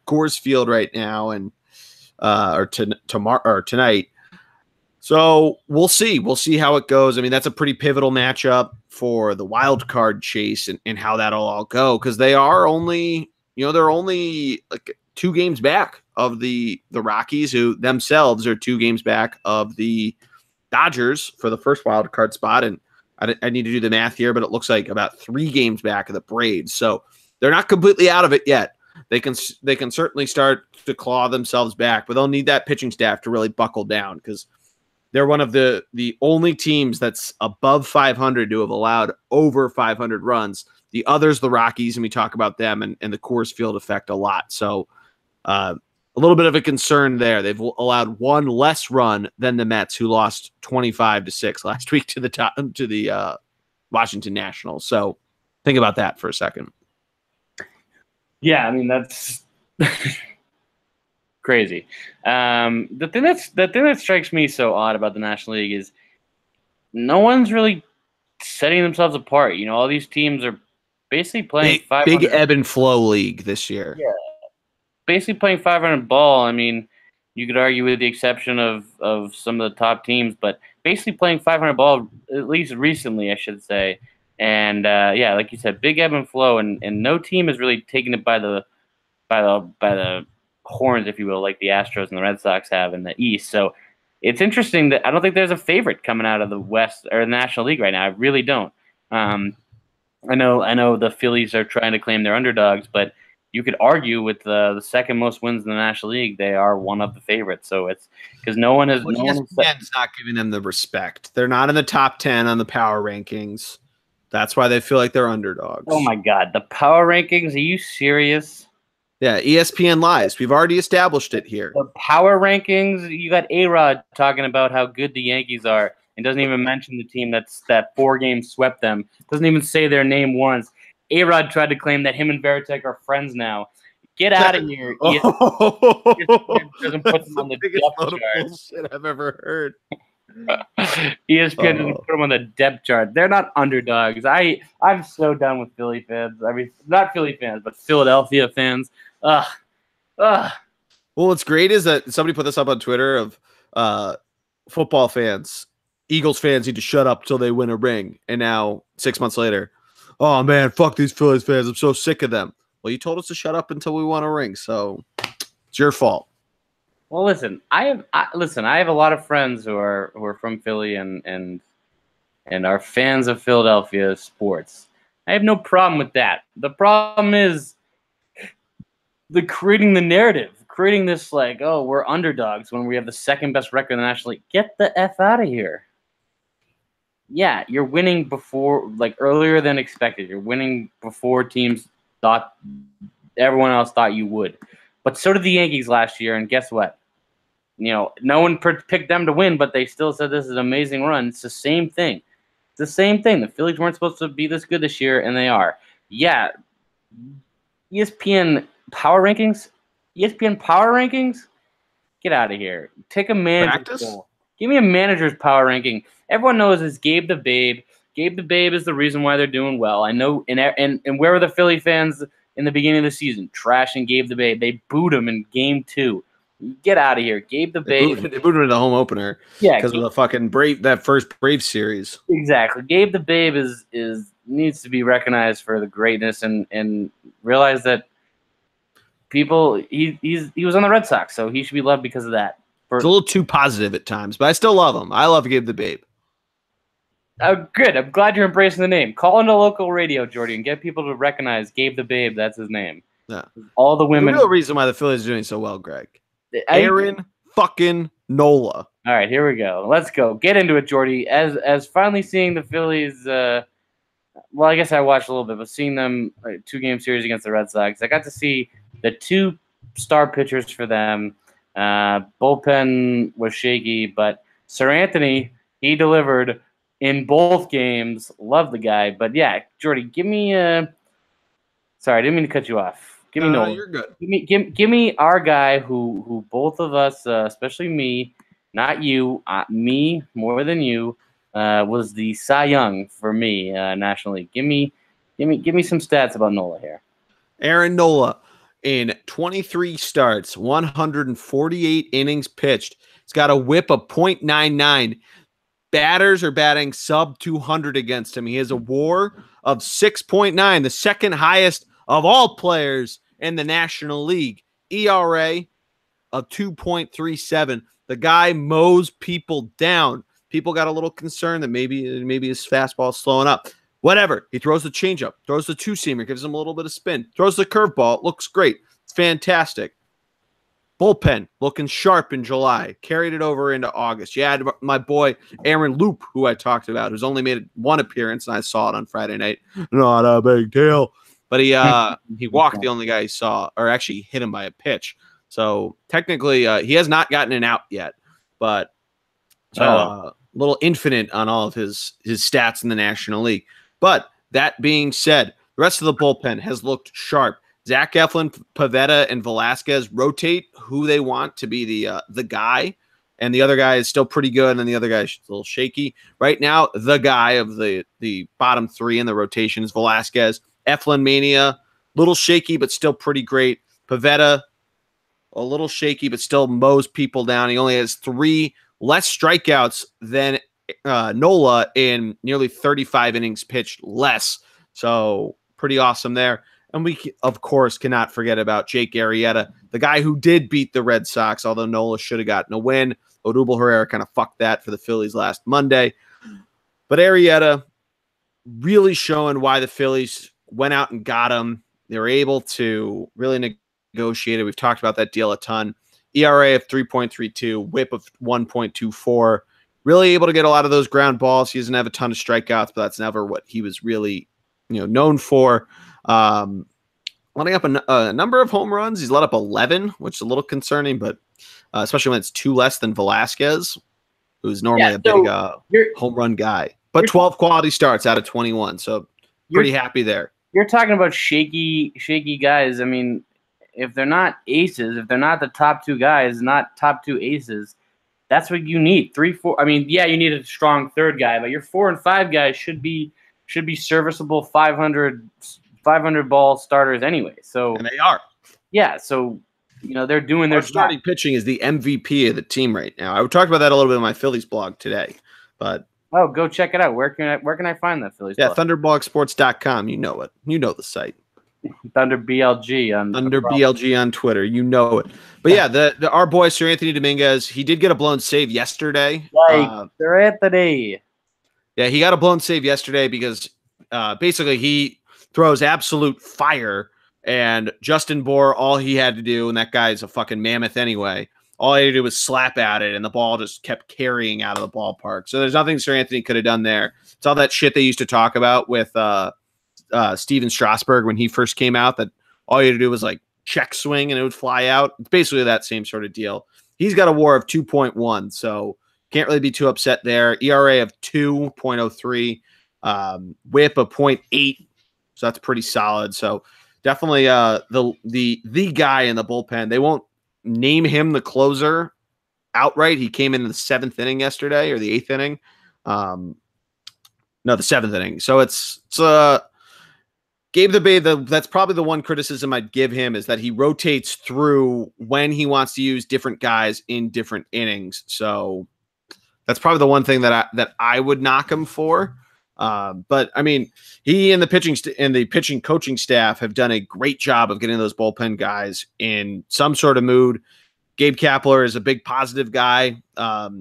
Coors Field right now and tonight. So we'll see. We'll see how it goes. I mean, that's a pretty pivotal matchup for the wild card chase and how that'll all go, because they're only like 2 games back of the Rockies, who themselves are 2 games back of the Dodgers for the first wild card spot. And I need to do the math here, but it looks like about 3 games back of the Braves. So they're not completely out of it yet. they can certainly start to claw themselves back, but they'll need that pitching staff to really buckle down because they're one of the only teams that's above 500 to have allowed over 500 runs. The others, the Rockies, and we talk about them and the Coors Field effect a lot. So a little bit of a concern there. They've allowed one less run than the Mets, who lost 25-6 last week to the Washington Nationals. So think about that for a second. Yeah, I mean that's crazy. The thing that strikes me so odd about the National League is no one's really setting themselves apart. You know, all these teams are basically playing big ebb and flow league this year. Yeah, basically playing 500 ball. I mean, you could argue with the exception of some of the top teams, but basically playing 500 ball, at least recently, I should say. And yeah, like you said, big ebb and flow, and no team has really taken it by the horns, if you will, like the Astros and the Red Sox have in the East. So it's interesting that I don't think there's a favorite coming out of the West or the National League right now. I really don't. I know the Phillies are trying to claim they're underdogs, but you could argue with the second most wins in the National League, they are one of the favorites. So it's because no one has. ESPN's not giving them the respect. They're not in the top 10 on the power rankings. That's why they feel like they're underdogs. Oh my God, the power rankings? Are you serious? Yeah, ESPN lies. We've already established it here. The power rankings. You got A-Rod talking about how good the Yankees are, and doesn't even mention the team that 4 games swept them. Doesn't even say their name once. A-Rod tried to claim that him and Veritek are friends now. Get out of here. ESPN doesn't put them on the depth chart. Bullshit I've ever heard. ESPN doesn't put them on the depth chart. They're not underdogs. I'm so done with Philly fans. I mean, not Philly fans, but Philadelphia fans. Ugh. Well, what's great is that somebody put this up on Twitter of football fans. Eagles fans need to shut up till they win a ring. And now 6 months later, oh man, fuck these Phillies fans. I'm so sick of them. Well, you told us to shut up until we won a ring, so it's your fault. Well, listen, I have a lot of friends who are from Philly and are fans of Philadelphia sports. I have no problem with that. The problem is creating the narrative, creating this like, oh, we're underdogs when we have the second best record in the National League. Get the F out of here. Yeah, you're winning earlier than expected. You're winning before teams thought everyone else thought you would. But so did the Yankees last year, and guess what? You know, no one picked them to win, but they still said this is an amazing run. It's the same thing. It's the same thing. The Phillies weren't supposed to be this good this year, and they are. Yeah, ESPN power rankings? Get out of here. Take a manager's poll. Give me a manager's power ranking. Everyone knows it's Gabe the Babe. Gabe the Babe is the reason why they're doing well. I know, and where were the Philly fans in the beginning of the season? Trashing Gabe the Babe. They booed him in Game 2. Get out of here, Gabe the Babe. They booed him in the home opener. Yeah, because of the fucking that first Brave series. Exactly. Gabe the Babe needs to be recognized for the greatness and realize that he was on the Red Sox, so he should be loved because of that. It's a little too positive at times, but I still love him. I love Gabe the Babe. Good. I'm glad you're embracing the name. Call into local radio, Jordy, and get people to recognize Gabe the Babe. That's his name. Yeah. All the women. The real reason why the Phillies are doing so well, Greg. Aaron fucking Nola. All right, here we go. Let's go. Get into it, Jordy. As finally seeing the Phillies. Well, I guess I watched a little bit, but seeing them 2-game series against the Red Sox, I got to see the 2 star pitchers for them. Bullpen was shaky, but Sir Anthony, he delivered in both games. Love the guy. But yeah, Jordy, give me sorry, I didn't mean to cut you off. Give me no, you're good. Give me our guy who both of us, especially me, not you, me more than you, was the Cy Young for me, National League. Give me some stats about Nola here. Aaron Nola. In 23 starts, 148 innings pitched. He's got a whip of .99. Batters are batting sub 200 against him. He has a WAR of 6.9, the second highest of all players in the National League. ERA of 2.37. The guy mows people down. People got a little concerned that maybe his fastball is slowing up. Whatever. He throws the changeup, throws the two-seamer, gives him a little bit of spin, throws the curveball. It looks great. It's fantastic. Bullpen looking sharp in July. Carried it over into August. You had my boy Aaron Loop, who I talked about, who's only made one appearance, and I saw it on Friday night. Not a big deal. But he walked the only guy he saw, or actually hit him by a pitch. So technically, he has not gotten an out yet, but a little infinite on all of his stats in the National League. But that being said, the rest of the bullpen has looked sharp. Zach Eflin, Pivetta, and Velasquez rotate who they want to be the guy, and the other guy is still pretty good, and the other guy is a little shaky. Right now, the guy of the bottom three in the rotation is Velasquez. Eflin mania, little shaky, but still pretty great. Pivetta, a little shaky, but still mows people down. He only has 3 less strikeouts than Nola in nearly 35 innings pitched less. So pretty awesome there. And we, of course, cannot forget about Jake Arrieta, the guy who did beat the Red Sox, although Nola should have gotten a win. Odubel Herrera kind of fucked that for the Phillies last Monday. But Arrieta really showing why the Phillies went out and got him. They were able to really negotiate it. We've talked about that deal a ton. ERA of 3.32, whip of 1.24. Really able to get a lot of those ground balls. He doesn't have a ton of strikeouts, but that's never what he was really known for. Letting up a number of home runs. He's let up 11, which is a little concerning, but especially when it's 2 less than Velasquez, who's normally a big home run guy. But 12 quality starts out of 21, so pretty happy there. You're talking about shaky guys. I mean, if they're not aces, if they're not the top 2 guys, not top 2 aces, that's what you need. 3, 4. I mean, yeah, you need a strong third guy, but your 4 and 5 guys should be serviceable 500 ball starters anyway. So and they are. Yeah, so they're doing their starting pitching is the MVP of the team right now. I talked about that a little bit in my Phillies blog today, but go check it out. Where can I find that Phillies blog? thunderblogsports.com. You know it. You know the site. Thunder BLG on BLG on Twitter. You know it. But yeah, our boy Sir Anthony Dominguez, he did get a blown save yesterday. Sir Anthony. Yeah, he got a blown save yesterday because basically he throws absolute fire, and Justin Bohr, all he had to do, and that guy's a fucking mammoth anyway, all he had to do was slap at it, and the ball just kept carrying out of the ballpark. So there's nothing Sir Anthony could have done there. It's all that shit they used to talk about with Steven Strasburg when he first came out, that all you had to do was like check swing and it would fly out. It's basically that same sort of deal. He's got a WAR of 2.1, so can't really be too upset there. ERA of 2.03, whip of 0.8. So that's pretty solid. So definitely the guy in the bullpen. They won't name him the closer outright. He came in the 7th inning yesterday, or the 8th inning. No, the 7th inning. So it's Gabe the Bay. That's probably the one criticism I'd give him, is that he rotates through when he wants to use different guys in different innings. So that's probably the one thing that I would knock him for. But I mean, he and the pitching coaching staff have done a great job of getting those bullpen guys in some sort of mood. Gabe Kapler is a big positive guy.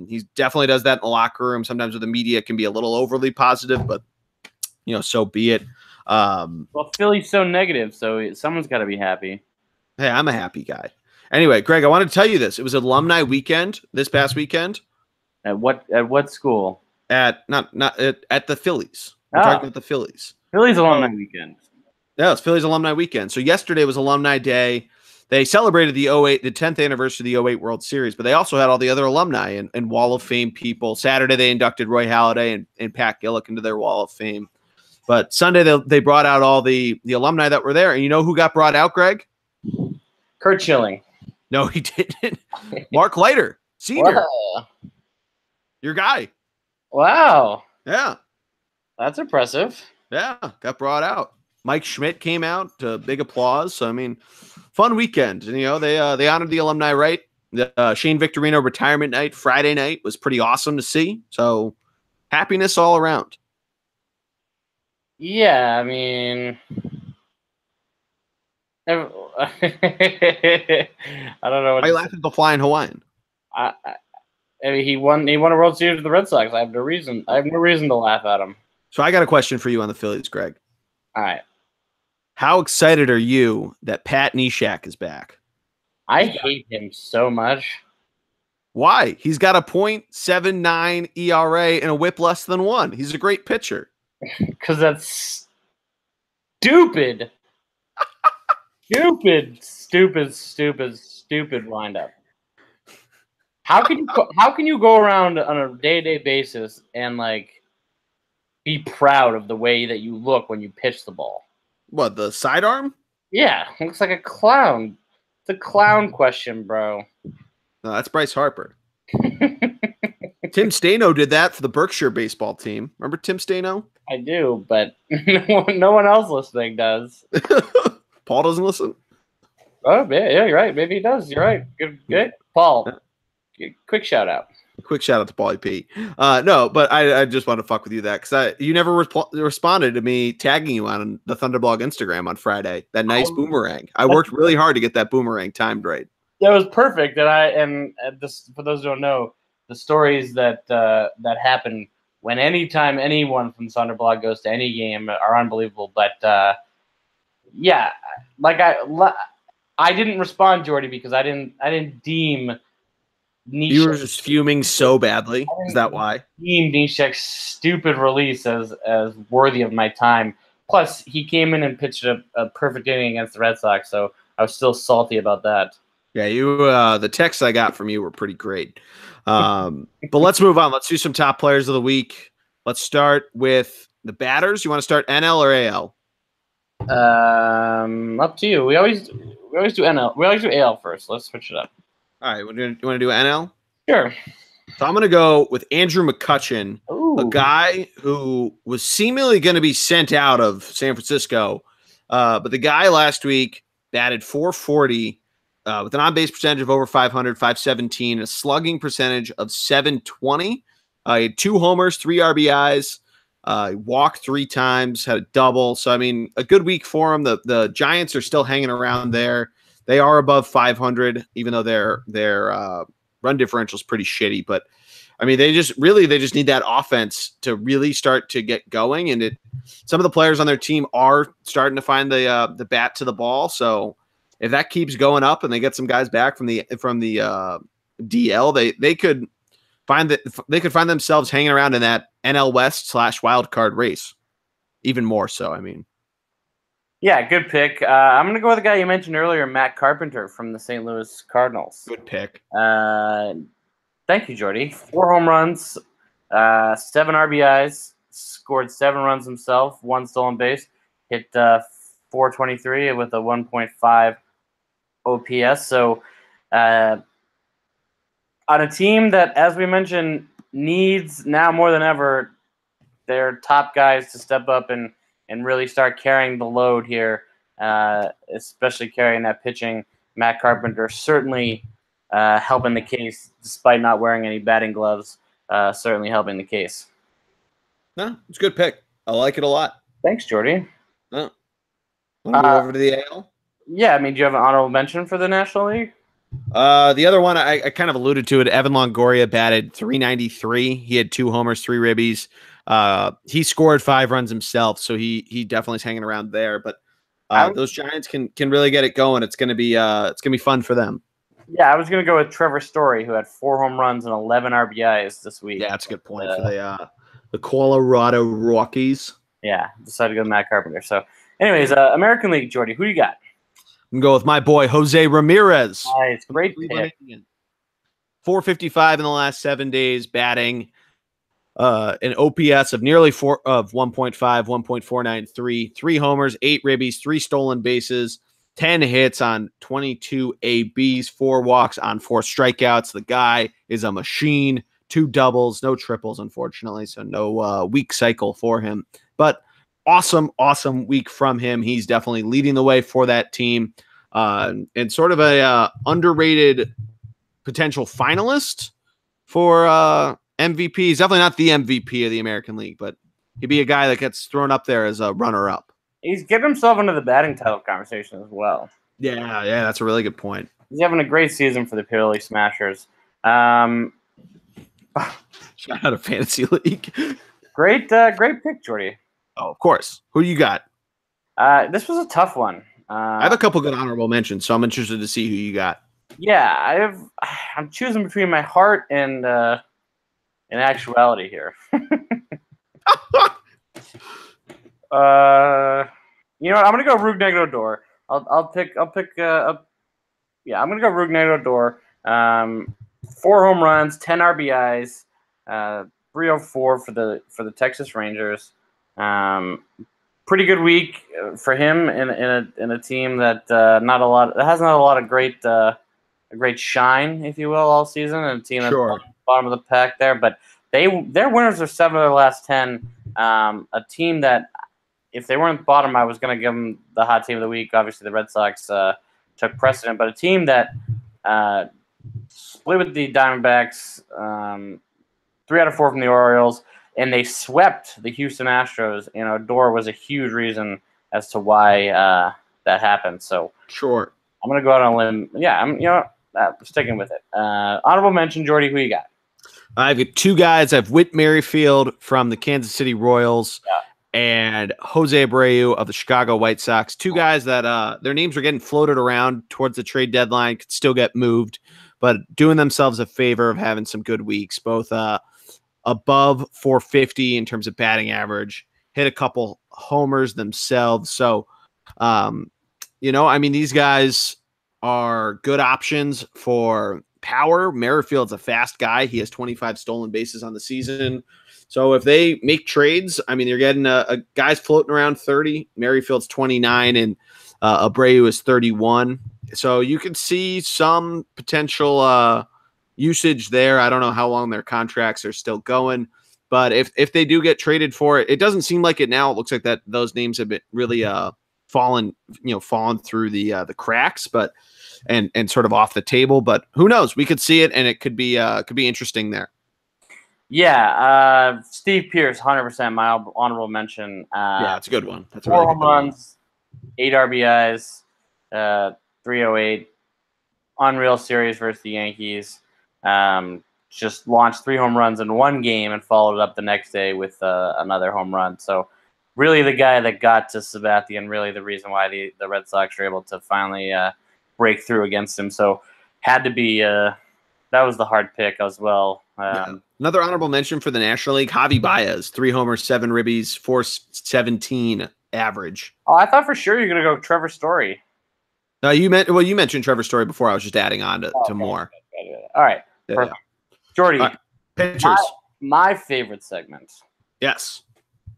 He definitely does that in the locker room. Sometimes with the media it can be a little overly positive, but so be it. Well, Philly's so negative, so someone's got to be happy. Hey, I'm a happy guy. Anyway, Greg, I wanted to tell you this. It was alumni weekend this past weekend. At what school? At the Phillies. We're talking about the Phillies. Phillies alumni weekend. Yeah, it's Phillies alumni weekend. So yesterday was alumni day. They celebrated the 10th anniversary of the 08 World Series, but they also had all the other alumni and Wall of Fame people. Saturday they inducted Roy Halladay and Pat Gillick into their Wall of Fame. But Sunday they brought out all the alumni that were there. And you know who got brought out, Greg? Kurt Schilling. No, he didn't. Mark Leiter, Sr. Wow. Your guy. Wow. Yeah. That's impressive. Yeah, got brought out. Mike Schmidt came out to big applause. So, I mean, fun weekend. And, they honored the alumni right. The Shane Victorino retirement night, Friday night, was pretty awesome to see. So, happiness all around. Yeah, I mean, I don't know. Why are you laughing at the Flying Hawaiian? I mean, he won a World Series with the Red Sox. I have no reason to laugh at him. So I got a question for you on the Phillies, Greg. All right. How excited are you that Pat Neshek is back? I hate him so much. Why? He's got a .79 ERA and a WHIP less than 1. He's a great pitcher. Because that's stupid. Stupid windup. How can you go around on a day-to-day basis and like be proud of the way that you look when you pitch the ball? What, the sidearm? Yeah, looks like a clown. It's a clown question, bro. No, that's Bryce Harper. Tim Stano did that for the Berkshire baseball team. Remember Tim Stano? I do, but no one else listening does. Paul doesn't listen? Oh, yeah, you're right. Maybe he does. You're right. Good. Paul, quick shout out. Quick shout out to Paulie P. No, but I just want to fuck with you because you never responded to me tagging you on the Thunderblog Instagram on Friday. That nice boomerang. I worked really hard to get that boomerang timed right. That was perfect. And this, for those who don't know, the stories that happen when anytime anyone from Thunderblog goes to any game are unbelievable. But yeah, like I didn't respond, Jordy, because I didn't deem Neshek. You were just fuming so badly. Is that why? Deem Neshek's stupid release as worthy of my time. Plus, he came in and pitched a perfect inning against the Red Sox, so I was still salty about that. Yeah, the texts I got from you were pretty great. But let's move on. Let's do some top players of the week. Let's start with the batters. You want to start NL or AL? Up to you. We always do NL. We always do AL first. Let's switch it up. All right, you want to do NL? Sure. So I'm going to go with Andrew McCutchen, a guy who was seemingly going to be sent out of San Francisco, but the guy last week batted .440 with an on-base percentage of over 500, 517, a slugging percentage of 720. He had 2 homers, 3 RBIs. He walked 3 times, had a double. So, I mean, a good week for him. The Giants are still hanging around there. They are above 500, even though their run differential is pretty shitty. But, I mean, they just need that offense to really start to get going. And some of the players on their team are starting to find the bat to the ball. So, if that keeps going up and they get some guys back from the DL, they could find themselves hanging around in that NL West / wild card race, even more so. I mean, yeah, good pick. I'm gonna go with the guy you mentioned earlier, Matt Carpenter from the St. Louis Cardinals. Good pick. Thank you, Jordy. 4 home runs, 7 RBIs, scored 7 runs himself, 1 stolen base, hit .423 with a 1.5 OPS. So, on a team that, as we mentioned, needs now more than ever their top guys to step up and really start carrying the load here, especially carrying that pitching. Matt Carpenter certainly helping the case despite not wearing any batting gloves, certainly helping the case. No, it's a good pick. I like it a lot. Thanks, Jordy. No. Want to move over to the AL? Yeah, I mean, do you have an honorable mention for the National League? The other one, I kind of alluded to it. Evan Longoria batted .393. He had 2 homers, 3 ribbies. He scored 5 runs himself, so he definitely is hanging around there. But those Giants can really get it going. It's gonna be fun for them. Yeah, I was gonna go with Trevor Story, who had 4 home runs and 11 RBIs this week. Yeah, that's a good point for the Colorado Rockies. Yeah, decided to go with Matt Carpenter. So, anyways, American League, Jordy, who you got? I'm going to go with my boy, Jose Ramirez. Nice. Great pick. 455 in the last 7 days, batting an OPS of nearly 1.5, 1.493, 3 homers, 8 ribbies, 3 stolen bases, 10 hits on 22 ABs, 4 walks on 4 strikeouts. The guy is a machine. 2 doubles, no triples, unfortunately, so no weak cycle for him. But awesome week from him. He's definitely leading the way for that team, and sort of a underrated potential finalist for MVP. He's definitely not the MVP of the American League, but he'd be a guy that gets thrown up there as a runner-up. He's getting himself into the batting title conversation as well. Yeah, that's a really good point. He's having a great season for the Purely Smashers. Shout out to Fantasy League. Great pick, Jordy. Oh, of course. Who you got? This was a tough one. I have a couple good honorable mentions, so I'm interested to see who you got. Yeah, I'm choosing between my heart and actuality here. You know what? I'm gonna go Rougned Odor. I'll pick. I'm gonna go Rougned Odor. 4 home runs, 10 RBIs, 304 for the Texas Rangers. Pretty good week for him in a team that has not a lot of great a great shine, if you will, all season, and a team that's bottom of the pack there. But their winners are 7 of their last 10. A team that, if they weren't bottom, I was going to give them the hot team of the week. Obviously, the Red Sox took precedent, but a team that split with the Diamondbacks, 3 out of 4 from the Orioles, and they swept the Houston Astros. You know, Odor was a huge reason as to why that happened. So sure, I'm going to go out on a limb. Yeah, I'm sticking with it. Honorable mention, Jordy. Who you got? I've got 2 guys. I have Whit Merrifield from the Kansas City Royals. And Jose Abreu of the Chicago White Sox. 2 guys that their names are getting floated around towards the trade deadline, could still get moved, but doing themselves a favor of having some good weeks, both above 450 in terms of batting average, hit a couple homers themselves. So, these guys are good options for power. Merrifield's a fast guy. He has 25 stolen bases on the season. So if they make trades, you're getting a guy's floating around 30. Merrifield's 29, and Abreu is 31. So you can see some potential usage there. I don't know how long their contracts are still going, but if they do get traded for it, it doesn't seem like it now. It looks like that those names have been really fallen through the cracks, but and sort of off the table. But who knows? We could see it, and it could be interesting there. Yeah, Steve Pearce, 100%. My honorable mention. Yeah, it's a good one. That's 4 home runs, 8 RBIs, 308. Unreal series versus the Yankees. Just launched 3 home runs in one game and followed it up the next day with another home run. So really the guy that got to Sabathia, and really the reason why the Red Sox were able to finally break through against him. So had to be that was the hard pick as well. Another honorable mention for the National League, Javi Baez, 3 homers, 7 ribbies, 417 average. Oh, I thought for sure you're going to go Trevor Story. You mentioned Trevor Story before. I was just adding on to more. Okay. All right. Perfect. Jordy, pitchers. My favorite segment. Yes.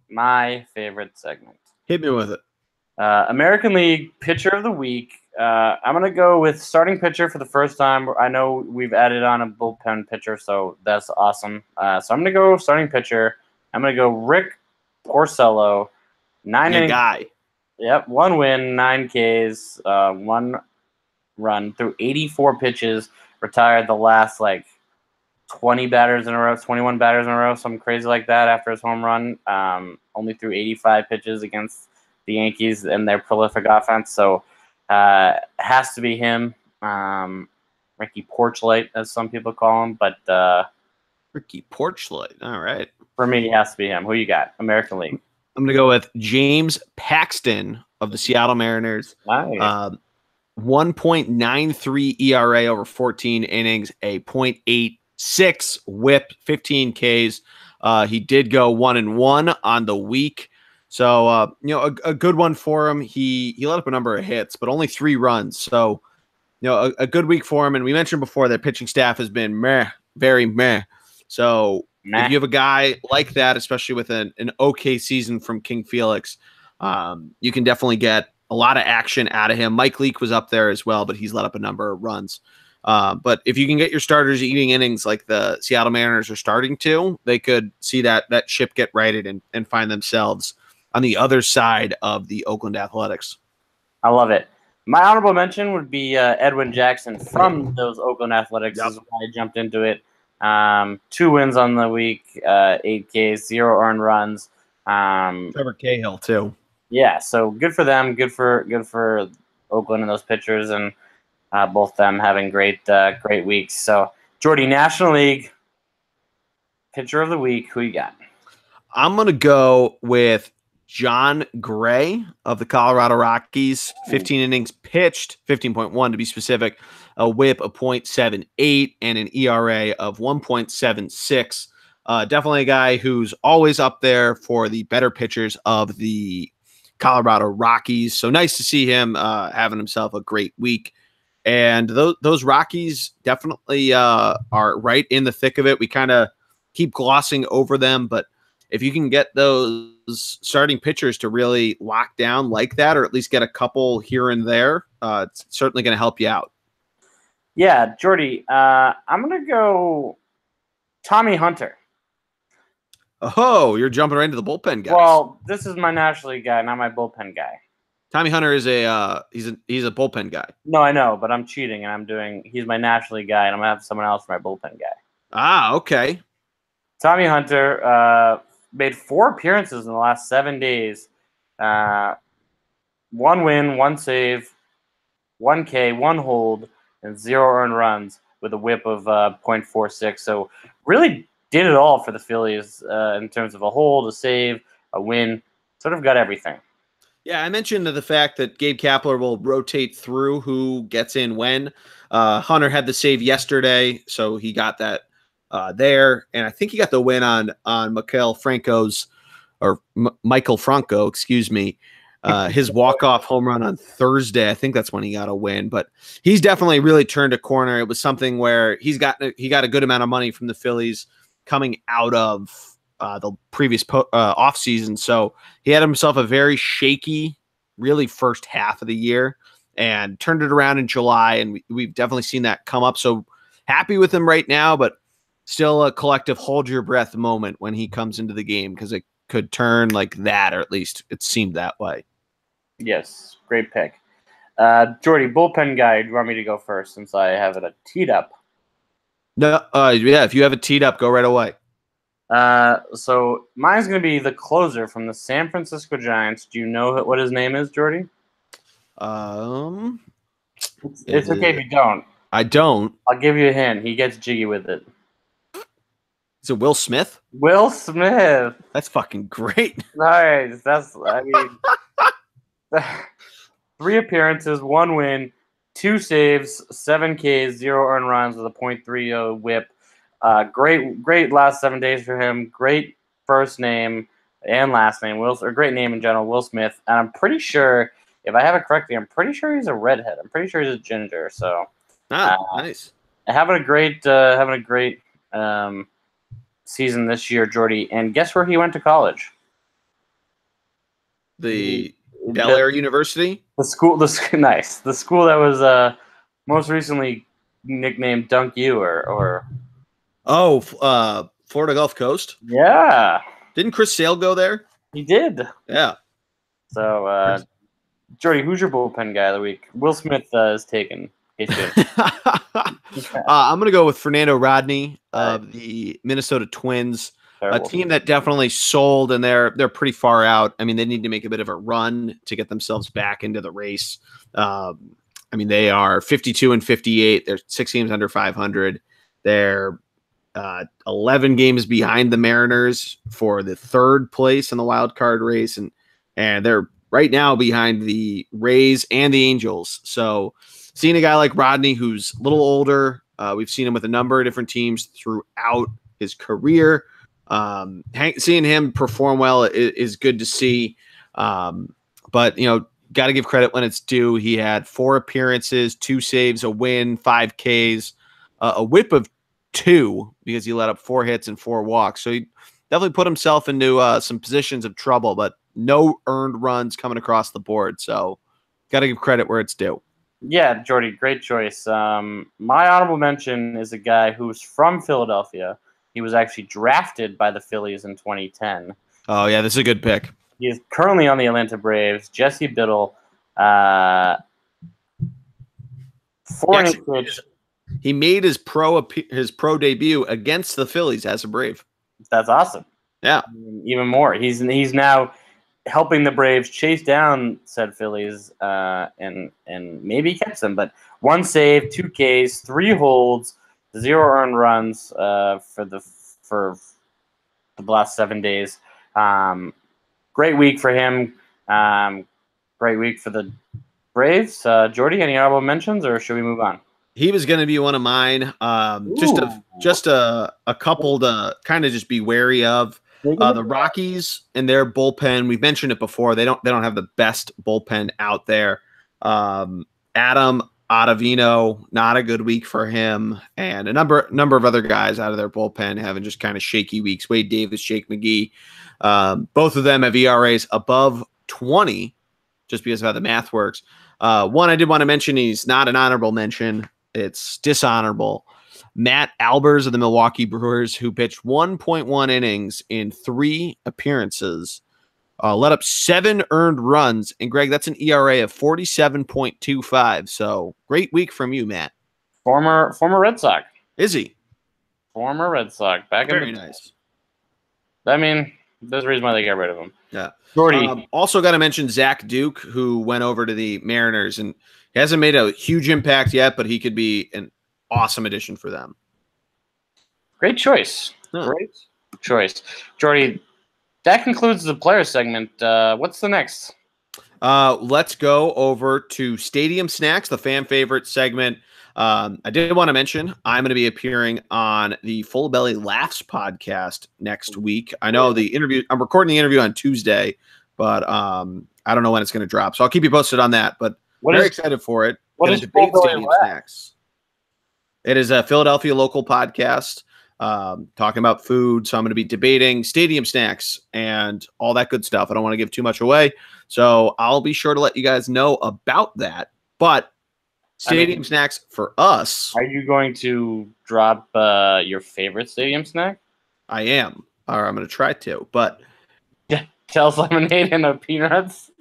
My favorite segment. Hit me with it. American League Pitcher of the Week. I'm going to go with starting pitcher for the first time. I know we've added on a bullpen pitcher, so that's awesome. So I'm going to go starting pitcher. I'm going to go Rick Porcello. 9 innings. Guy. Yep, 1 win, 9 Ks, 1 run through 84 pitches. Retired the last 20 batters in a row, 21 batters in a row, something crazy like that after his home run. Only threw 85 pitches against the Yankees and their prolific offense. So has to be him. Ricky Porchlight, as some people call him, but Ricky Porchlight. All right. For me, it has to be him. Who you got? American League. I'm going to go with James Paxton of the Seattle Mariners. Nice. 1.93 ERA over 14 innings, a .86 whip, 15 Ks. He did go 1-1 on the week. So, a good one for him. He let up a number of hits, but only 3 runs. So, a good week for him. And we mentioned before that pitching staff has been meh, very meh. So, if you have a guy like that, especially with an okay season from King Felix, you can definitely get a lot of action out of him. Mike Leake was up there as well, but he's let up a number of runs. But if you can get your starters eating innings like the Seattle Mariners are starting to, they could see that ship get righted and find themselves on the other side of the Oakland Athletics. I love it. My honorable mention would be Edwin Jackson from those Oakland Athletics. Yep. This is why I jumped into it. 2 wins on the week, 8 Ks, 0 earned runs. Trevor Cahill too. Yeah, so good for them. Good for Oakland and those pitchers, and both them having great weeks. So, Jordy, National League Pitcher of the Week, who you got? I'm going to go with John Gray of the Colorado Rockies. 15 innings pitched, 15.1 to be specific, a whip of .78, and an ERA of 1.76. Definitely a guy who's always up there for the better pitchers of the Colorado Rockies. So nice to see him having himself a great week. And those Rockies definitely are right in the thick of it. We kind of keep glossing over them, but if you can get those starting pitchers to really lock down like that, or at least get a couple here and there, it's certainly going to help you out. Yeah, Jordy, I'm going to go Tommy Hunter. Oh, you're jumping right into the bullpen guys. Well, this is my National League guy, not my bullpen guy. Tommy Hunter is he's a bullpen guy. No, I know, but I'm cheating, and he's my National League guy, and I'm going to have someone else for my bullpen guy. Ah, okay. Tommy Hunter made 4 appearances in the last 7 days. 1 win, 1 save, 1 K, 1 hold, and 0 earned runs with a whip of .46. So really did it all for the Phillies in terms of a hold, a save, a win. Sort of got everything. Yeah, I mentioned the fact that Gabe Kapler will rotate through who gets in when. Hunter had the save yesterday, so he got that there, and I think he got the win on Michael Franco, excuse me, his walk-off home run on Thursday. I think that's when he got a win, but he's definitely really turned a corner. It was something where he got a good amount of money from the Phillies coming out of the previous offseason, so he had himself a very shaky, really first half of the year, and turned it around in July, and we've definitely seen that come up. So happy with him right now, but still a collective hold your breath moment when he comes into the game, because it could turn like that, or at least it seemed that way. Yes, great pick. Jordy, bullpen guy, do you want me to go first since I have it teed up? No, yeah, if you have it teed up, go right away. So mine's going to be the closer from the San Francisco Giants. Do you know what his name is, Jordy? It's okay if you don't. I don't. I'll give you a hint. He gets jiggy with it. Is it Will Smith? Will Smith. That's fucking great. Nice. 3 appearances, 1 win, 2 saves, 7 Ks, 0 earned runs with a .30 whip. Great last 7 days for him. Great first name and last name. Great name in general, Will Smith. And I'm pretty sure, if I have it correctly, I'm pretty sure he's a redhead. I'm pretty sure he's a ginger. So, nice. Having a great season this year, Jordy. And guess where he went to college? The Bel Air University. The school. Nice. The school that was most recently nicknamed Dunk U or. Oh, Florida Gulf Coast? Yeah. Didn't Chris Sale go there? He did. Yeah. So, Jordy, who's your bullpen guy of the week? Will Smith is taken. I'm going to go with Fernando Rodney of the Minnesota Twins, a team that definitely sold, and they're pretty far out. I mean, they need to make a bit of a run to get themselves back into the race. I mean, they are 52-58. They're 6 games under 500. They're 11 games behind the Mariners for the 3rd place in the wild card race, and they're right now behind the Rays and the Angels. So seeing a guy like Rodney, who's a little older, we've seen him with a number of different teams throughout his career. Seeing him perform well is good to see. But, got to give credit when it's due. He had 4 appearances, 2 saves, a win, 5 Ks, a whip of 2 because he let up 4 hits and 4 walks. So he definitely put himself into some positions of trouble, but no earned runs coming across the board. So got to give credit where it's due. Yeah, Jordy, great choice. My honorable mention is a guy who's from Philadelphia. He was actually drafted by the Phillies in 2010. Oh, yeah, this is a good pick. He is currently on the Atlanta Braves. Jesse Biddle. 4 innings pitched. He made his pro debut against the Phillies as a Brave. That's awesome. Yeah. Even more. He's now helping the Braves chase down said Phillies and maybe catch them. But 1 save, 2 Ks, 3 holds, 0 earned runs for the last 7 days. Great week for him. Great week for the Braves. Jordy, any honorable mentions, or should we move on? He was going to be one of mine. Just a couple to kind of just be wary of. The Rockies and their bullpen. We've mentioned it before. They don't have the best bullpen out there. Adam Ottavino, not a good week for him, and a number of other guys out of their bullpen having just kind of shaky weeks. Wade Davis, Jake McGee, both of them have ERAs above 20, just because of how the math works. One I did want to mention, he's not an honorable mention. It's dishonorable. Matt Albers of the Milwaukee Brewers, who pitched 1.1 innings in 3 appearances, let up 7 earned runs. And Greg, that's an ERA of 47.25. So great week from you, Matt. Former Red Sox. Is he? Former Red Sox. Very nice. I mean, there's a reason why they got rid of him. Yeah. Jordy. Also got to mention Zach Duke, who went over to the Mariners, and he hasn't made a huge impact yet, but he could be an awesome addition for them. Great choice. Huh. Great choice. Jordy, that concludes the player segment. What's the next? Let's go over to Stadium Snacks, the fan favorite segment. I did want to mention I'm going to be appearing on the Full Belly Laughs podcast next week. I know I'm recording the interview on Tuesday, but I don't know when it's going to drop. So I'll keep you posted on that, but very excited for it. What is Full Belly Laughs? It is a Philadelphia local podcast talking about food. So I'm going to be debating Stadium Snacks and all that good stuff. I don't want to give too much away. So I'll be sure to let you guys know about that. But Stadium Snacks for us. Are you going to drop your favorite Stadium snack? I am. Or I'm going to try to. But Tell's lemonade and peanuts?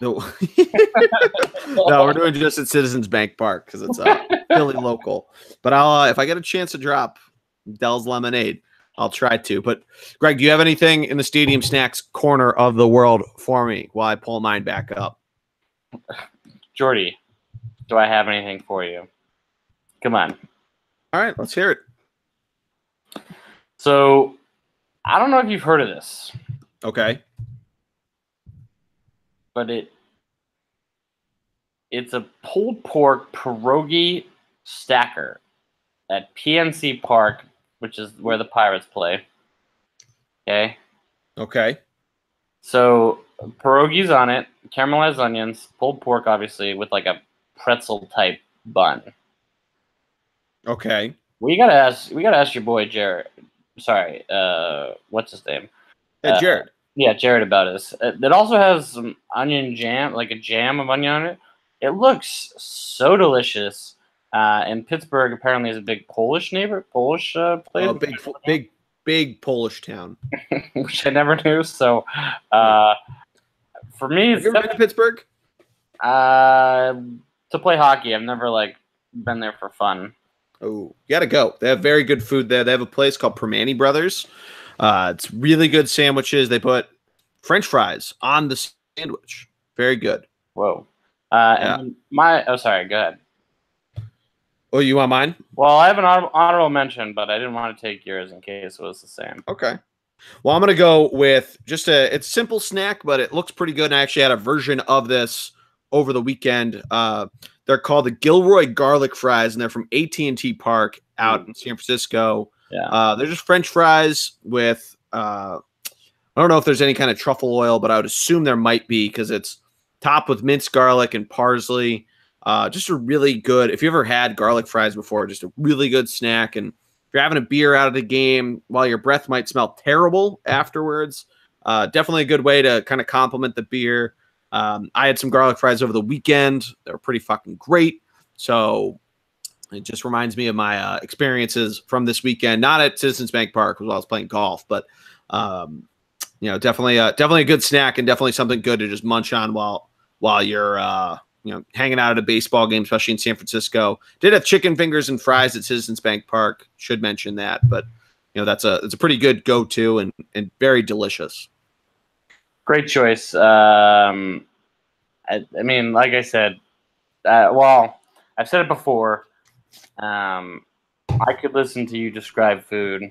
No. No, we're doing just at Citizens Bank Park because it's Philly local. But I'll if I get a chance to drop Dell's lemonade, I'll try to. But Greg, do you have anything in the Stadium Snacks corner of the world for me while I pull mine back up? Jordy, do I have anything for you? Come on. All right, let's hear it. So, I don't know if you've heard of this. Okay. But it's a pulled pork pierogi stacker at PNC Park, which is where the Pirates play. Okay. Okay. So pierogies on it, caramelized onions, pulled pork, obviously, with like a pretzel type bun. Okay. We gotta ask your boy Jared. Sorry, what's his name? Hey, Jared. Yeah, Jared about this. It also has some onion jam, like a jam of onion on it. It looks so delicious. And Pittsburgh apparently is a big Polish place. Oh, big Polish town. Which I never knew. So, for me, have you ever been to Pittsburgh? To play hockey. I've never been there for fun. Oh, you gotta go. They have very good food there. They have a place called Permani Brothers. It's really good sandwiches. They put French fries on the sandwich. Very good. Whoa. Yeah. Sorry, go ahead. Oh, you want mine? Well, I have an honorable mention, but I didn't want to take yours in case it was the same. Okay. Well, I'm going to go with it's a simple snack, but it looks pretty good. And I actually had a version of this over the weekend. They're called the Gilroy Garlic Fries, and they're from AT&T Park out in San Francisco. Yeah. They're just French fries with, I don't know if there's any kind of truffle oil, but I would assume there might be because it's topped with minced garlic and parsley. Just a really good, if you ever had garlic fries before, just a really good snack. And if you're having a beer out of the game, while your breath might smell terrible afterwards, definitely a good way to kind of complement the beer. I had some garlic fries over the weekend. They were pretty fucking great. So it just reminds me of my experiences from this weekend, not at Citizens Bank Park while I was playing golf, but definitely a good snack and definitely something good to just munch on while you're hanging out at a baseball game, especially in San Francisco. Did have chicken fingers and fries at Citizens Bank Park. Should mention that, but that's a pretty good go-to and very delicious. Great choice. I mean, like I said, I've said it before. I could listen to you describe food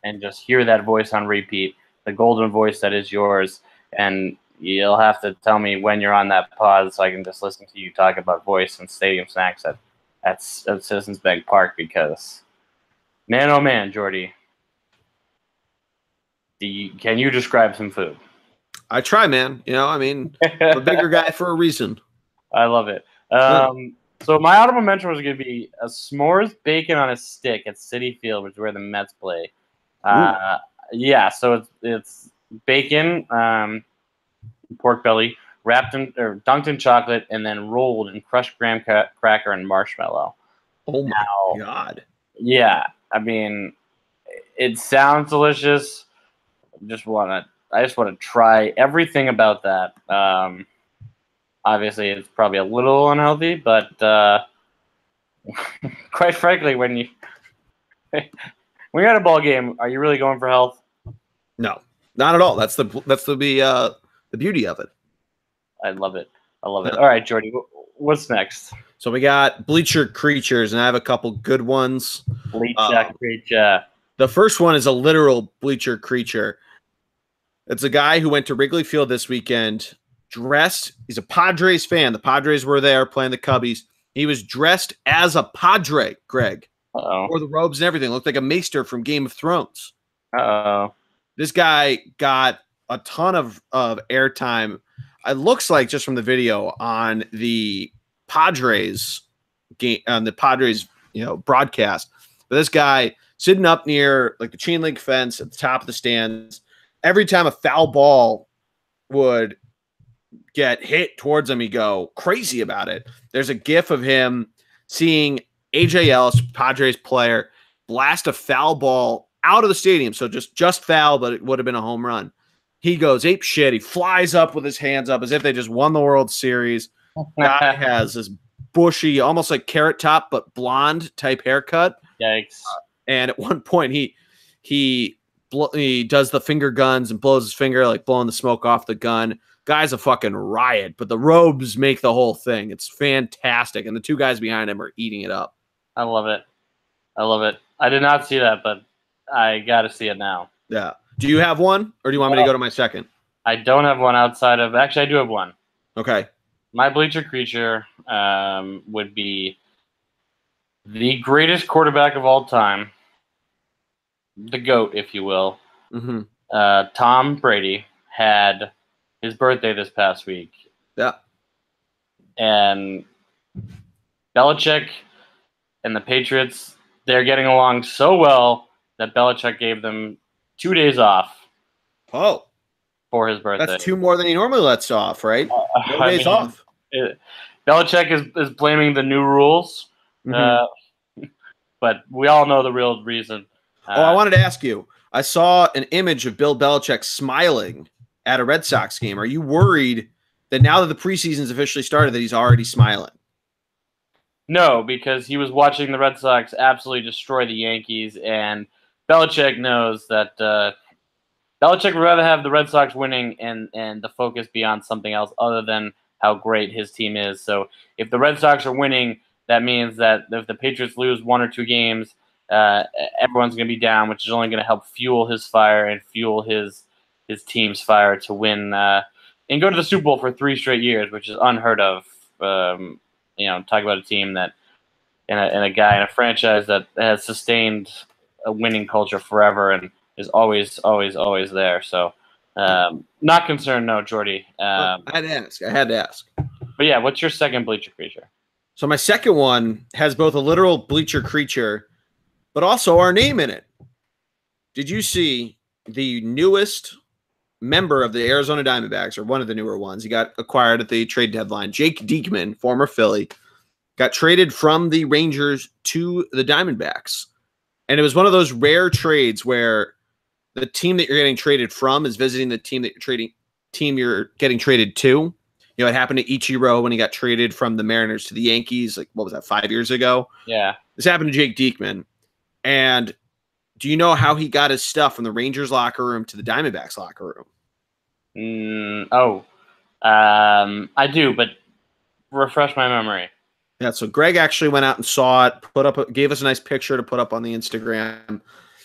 and just hear that voice on repeat. the golden voice that is yours, and you'll have to tell me when you're on that pause so I can just listen to you talk about voice and stadium snacks at Citizens Bank Park, because man, oh man, Jordy, can you describe some food? I try, man. I mean, I'm a bigger guy for a reason. I love it. So my honorable mention was going to be a s'mores bacon on a stick at Citi Field, which is where the Mets play. Yeah, so it's bacon, pork belly, wrapped in or dunked in chocolate, and then rolled in crushed graham cracker and marshmallow. Oh my God! Yeah, I mean, it sounds delicious. I just want to try everything about that. Obviously, it's probably a little unhealthy, but quite frankly, when you're at a ball game, are you really going for health? No, not at all. That's the beauty of it. I love it. All right, Jordy, what's next? So we got Bleacher Creatures, and I have a couple good ones. Bleacher Creature. The first one is a literal bleacher creature. It's a guy who went to Wrigley Field this weekend, dressed. He's a Padres fan. The Padres were there playing the Cubbies. He was dressed as a Padre, Greg. Wore the robes and everything. Looked like a maester from Game of Thrones. This guy got a ton of airtime. It looks like, just from the video, on the Padres game, on the Padres broadcast. But this guy sitting up near like the chain link fence at the top of the stands. Every time a foul ball would get hit towards him, he'd go crazy about it. There's a GIF of him seeing AJ Ellis, Padres player, blast a foul ball out of the stadium. So just foul, but it would have been a home run. He goes ape shit. He flies up with his hands up as if they just won the World Series. Guy has this bushy, almost like Carrot Top, but blonde type haircut. Yikes. And at one point, he does the finger guns and blows his finger, like blowing the smoke off the gun. Guy's a fucking riot, but the robes make the whole thing. It's fantastic. And the two guys behind him are eating it up. I love it. I did not see that, but I got to see it now. Yeah. Do you have one, or do you want me to go to my second? I don't have one outside of – actually, I do have one. Okay. My bleacher creature would be the greatest quarterback of all time, the GOAT, if you will. Mm-hmm. Tom Brady had his birthday this past week. Yeah. And Belichick and the Patriots, they're getting along so well that Belichick gave them 2 days off. Oh. For his birthday. That's two more than he normally lets off, right? 4 days off. Belichick is blaming the new rules. Mm-hmm. But we all know the real reason. I wanted to ask you. I saw an image of Bill Belichick smiling at a Red Sox game. Are you worried that now that the preseason's officially started that he's already smiling? No, because he was watching the Red Sox absolutely destroy the Yankees, and Belichick knows that Belichick would rather have the Red Sox winning and the focus be on something else other than how great his team is. So if the Red Sox are winning, that means that if the Patriots lose 1 or 2 games, everyone's going to be down, which is only going to help fuel his fire and fuel his team's fire to win and go to the Super Bowl for 3 straight years, which is unheard of. Talk about a team that and a guy in a franchise that has sustained a winning culture forever and is always, always, always there. So not concerned, no, Jordy. I had to ask. But yeah, what's your second bleacher creature? So my second one has both a literal bleacher creature, but also our name in it. Did you see the newest member of the Arizona Diamondbacks, or one of the newer ones? He got acquired at the trade deadline. Jake Diekman, former Philly, got traded from the Rangers to the Diamondbacks. And it was one of those rare trades where the team that you're getting traded from is visiting the team that you're getting traded to. It happened to Ichiro when he got traded from the Mariners to the Yankees, like, what was that, 5 years ago? Yeah. This happened to Jake Diekman. And do you know how he got his stuff from the Rangers locker room to the Diamondbacks locker room? I do, but refresh my memory. Yeah, so Greg actually went out and saw it, gave us a nice picture to put up on the Instagram.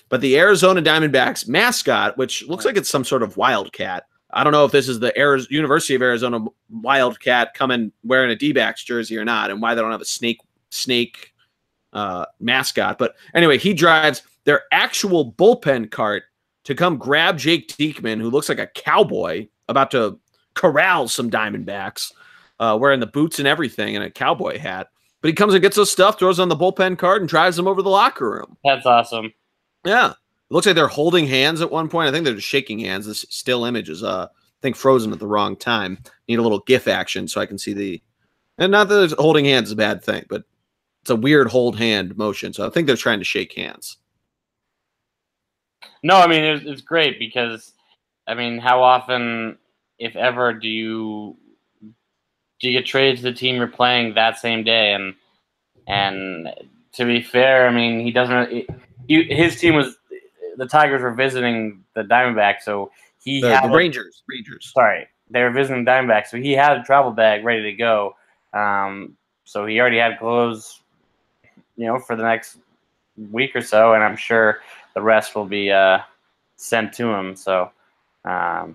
But the Arizona Diamondbacks mascot, which looks like it's some sort of wildcat. I don't know if this is the University of Arizona Wildcat coming wearing a D-backs jersey or not, and why they don't have a snake mascot. But anyway, he drives their actual bullpen cart to come grab Jake Diekman, who looks like a cowboy about to corral some Diamondbacks, wearing the boots and everything and a cowboy hat. But he comes and gets those stuff, throws on the bullpen cart, and drives them over to the locker room. That's awesome. Yeah. It looks like they're holding hands at one point. I think they're just shaking hands. This still image is, I think, frozen at the wrong time. Need a little GIF action so I can see the – and not that holding hands is a bad thing, but it's a weird hold hand motion. So I think they're trying to shake hands. No, I mean, it's great because, I mean, how often, if ever, do you get traded to the team you're playing that same day? And to be fair, I mean, he doesn't – his team was – the Tigers were visiting the Diamondbacks, so he had the Rangers. Sorry, they were visiting the Diamondbacks, so he had a travel bag ready to go. So he already had clothes, for the next week or so, and I'm sure the rest will be sent to him. So I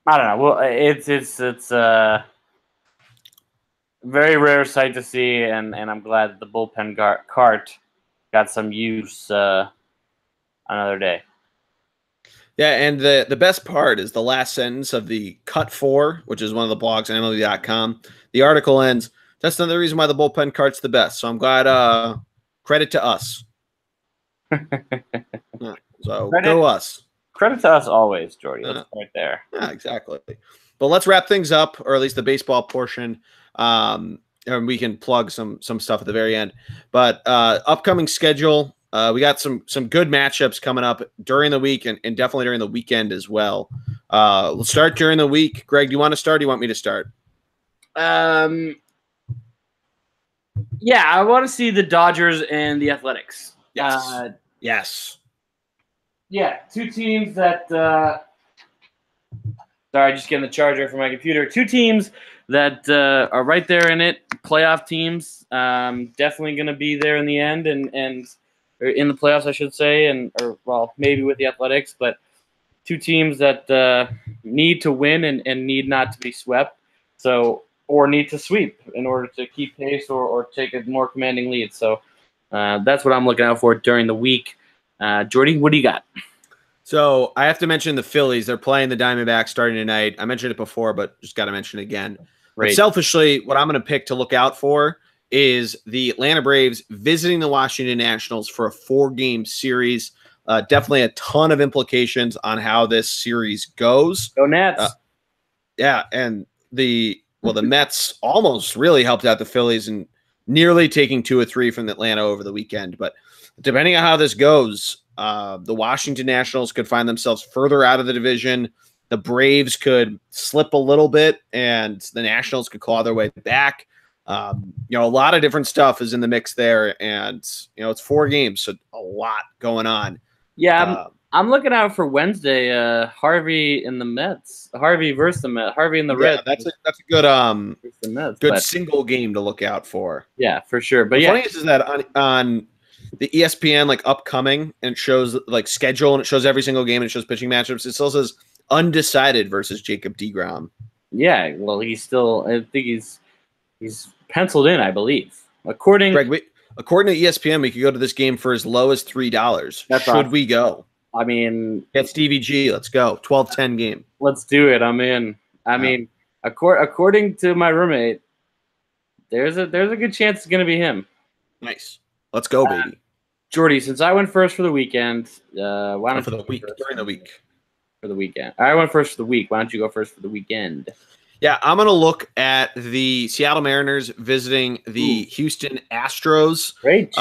don't know. Well, it's a very rare sight to see, and I'm glad that the bullpen cart got some use another day. Yeah, and the best part is the last sentence of the Cut 4, which is one of the blogs on MLB.com. The article ends, that's another reason why the bullpen cart's the best. So I'm glad, credit to us. Yeah, so go us. Credit to us always, Jordy. Let's start there. Yeah, exactly. But let's wrap things up, or at least the baseball portion. And we can plug some stuff at the very end. But upcoming schedule, we got some good matchups coming up during the week and definitely during the weekend as well. Let's start during the week. Greg, do you want to start or do you want me to start? Yeah, I want to see the Dodgers and the Athletics. Yes. Yes. Yeah, two teams that sorry, just getting the charger for my computer. Two teams that are right there in it, playoff teams. Definitely going to be there in the end and or in the playoffs, I should say, or maybe with the Athletics, but two teams that need to win and need not to be swept, or need to sweep in order to keep pace or take a more commanding lead. So that's what I'm looking out for during the week. Jordy, what do you got? So I have to mention the Phillies. They're playing the Diamondbacks starting tonight. I mentioned it before, but just got to mention it again. But selfishly, what I'm going to pick to look out for is the Atlanta Braves visiting the Washington Nationals for a 4-game series. Definitely a ton of implications on how this series goes. Go Nats. Yeah, and the Mets almost really helped out the Phillies in nearly taking 2 or 3 from Atlanta over the weekend. But depending on how this goes, the Washington Nationals could find themselves further out of the division. The Braves could slip a little bit, and the Nationals could claw their way back. A lot of different stuff is in the mix there, and it's 4 games, so a lot going on. Yeah, I'm looking out for Wednesday. Harvey and the Mets. Harvey versus the Mets. Harvey and the Reds. That's a good single game to look out for. Yeah, for sure. But the funniest is that on the ESPN upcoming, and it shows schedule, and it shows every single game, and it shows pitching matchups. It still says undecided versus Jacob deGrom. Yeah, well, I think he's penciled in, I believe. According to ESPN, we could go to this game for as low as $3. Should we go? I mean, get Stevie G. Let's go. 12-10 game. Let's do it. I'm in. I mean, according to my roommate, there's a good chance it's going to be him. Nice. Let's go, baby. Jordy, since I went first for the weekend, why don't for the week during the week? For the weekend. I went first for the week. Why don't you go first for the weekend? Yeah, I'm going to look at the Seattle Mariners visiting the Houston Astros. Great.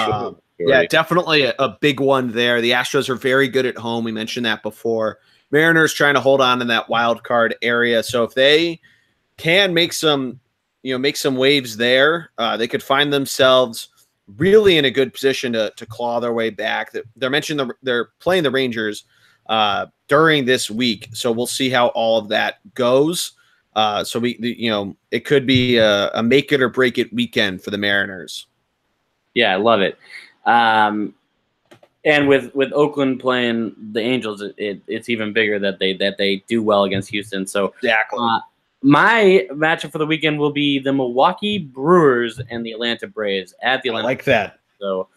Yeah, definitely a big one there. The Astros are very good at home. We mentioned that before. Mariners trying to hold on in that wild card area. So if they can make some waves there, they could find themselves really in a good position to claw their way back. They're playing the Rangers during this week, so we'll see how all of that goes. So it could be a make it or break it weekend for the Mariners. Yeah, I love it. And with Oakland playing the Angels, it's even bigger that they do well against Houston. So Exactly. My matchup for the weekend will be the Milwaukee Brewers and the Atlanta Braves at the Atlanta. I like that. So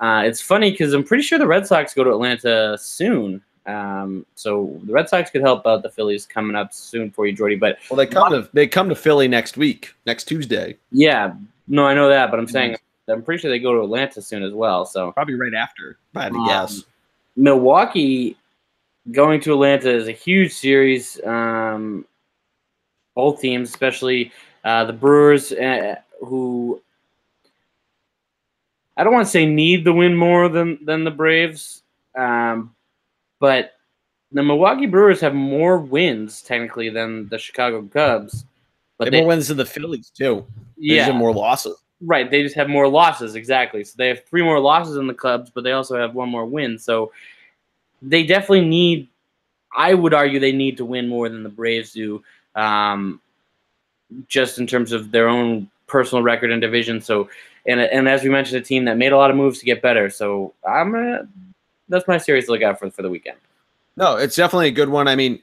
it's funny because I'm pretty sure the Red Sox go to Atlanta soon. So the Red Sox could help out the Phillies coming up soon for you, Jordy. But they come to Philly next week, next Tuesday. Yeah, no, I know that, but I'm saying I'm pretty sure they go to Atlanta soon as well. So probably right after, if I had to guess. Milwaukee going to Atlanta is a huge series. Both teams, especially the Brewers, who I don't want to say need the win more than the Braves, but the Milwaukee Brewers have more wins technically than the Chicago Cubs. But they have more wins than the Phillies too. They just have more losses. Right, they just have more losses, exactly. So they have 3 more losses than the Cubs, but they also have 1 more win. So they definitely need, I would argue they need to win more than the Braves do, just in terms of their own personal record and division. So, and as we mentioned, a team that made a lot of moves to get better. So that's my series to look out for the weekend. No, it's definitely a good one. I mean,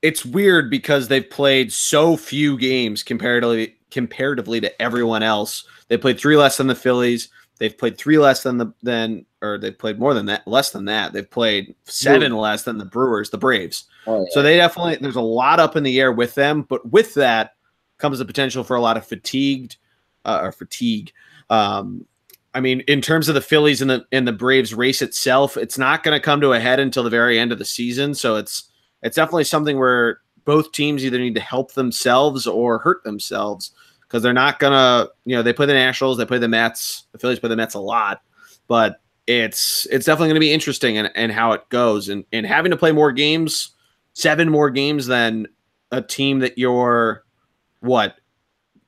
it's weird because they've played so few games comparatively to everyone else. They played 3 less than the Phillies. They've played 3 less than they've played more than that, less than that. They've played 7 less than the Brewers, the Braves. Oh, yeah. So they definitely, there's a lot up in the air with them, but with that comes the potential for a lot of fatigue. I mean, in terms of the Phillies and the Braves race itself, it's not going to come to a head until the very end of the season. So it's definitely something where both teams either need to help themselves or hurt themselves, because they're not going to, they play the Nationals, they play the Mets. The Phillies play the Mets a lot, but it's definitely going to be interesting and how it goes. And having to play more games, 7 more games than a team that you're,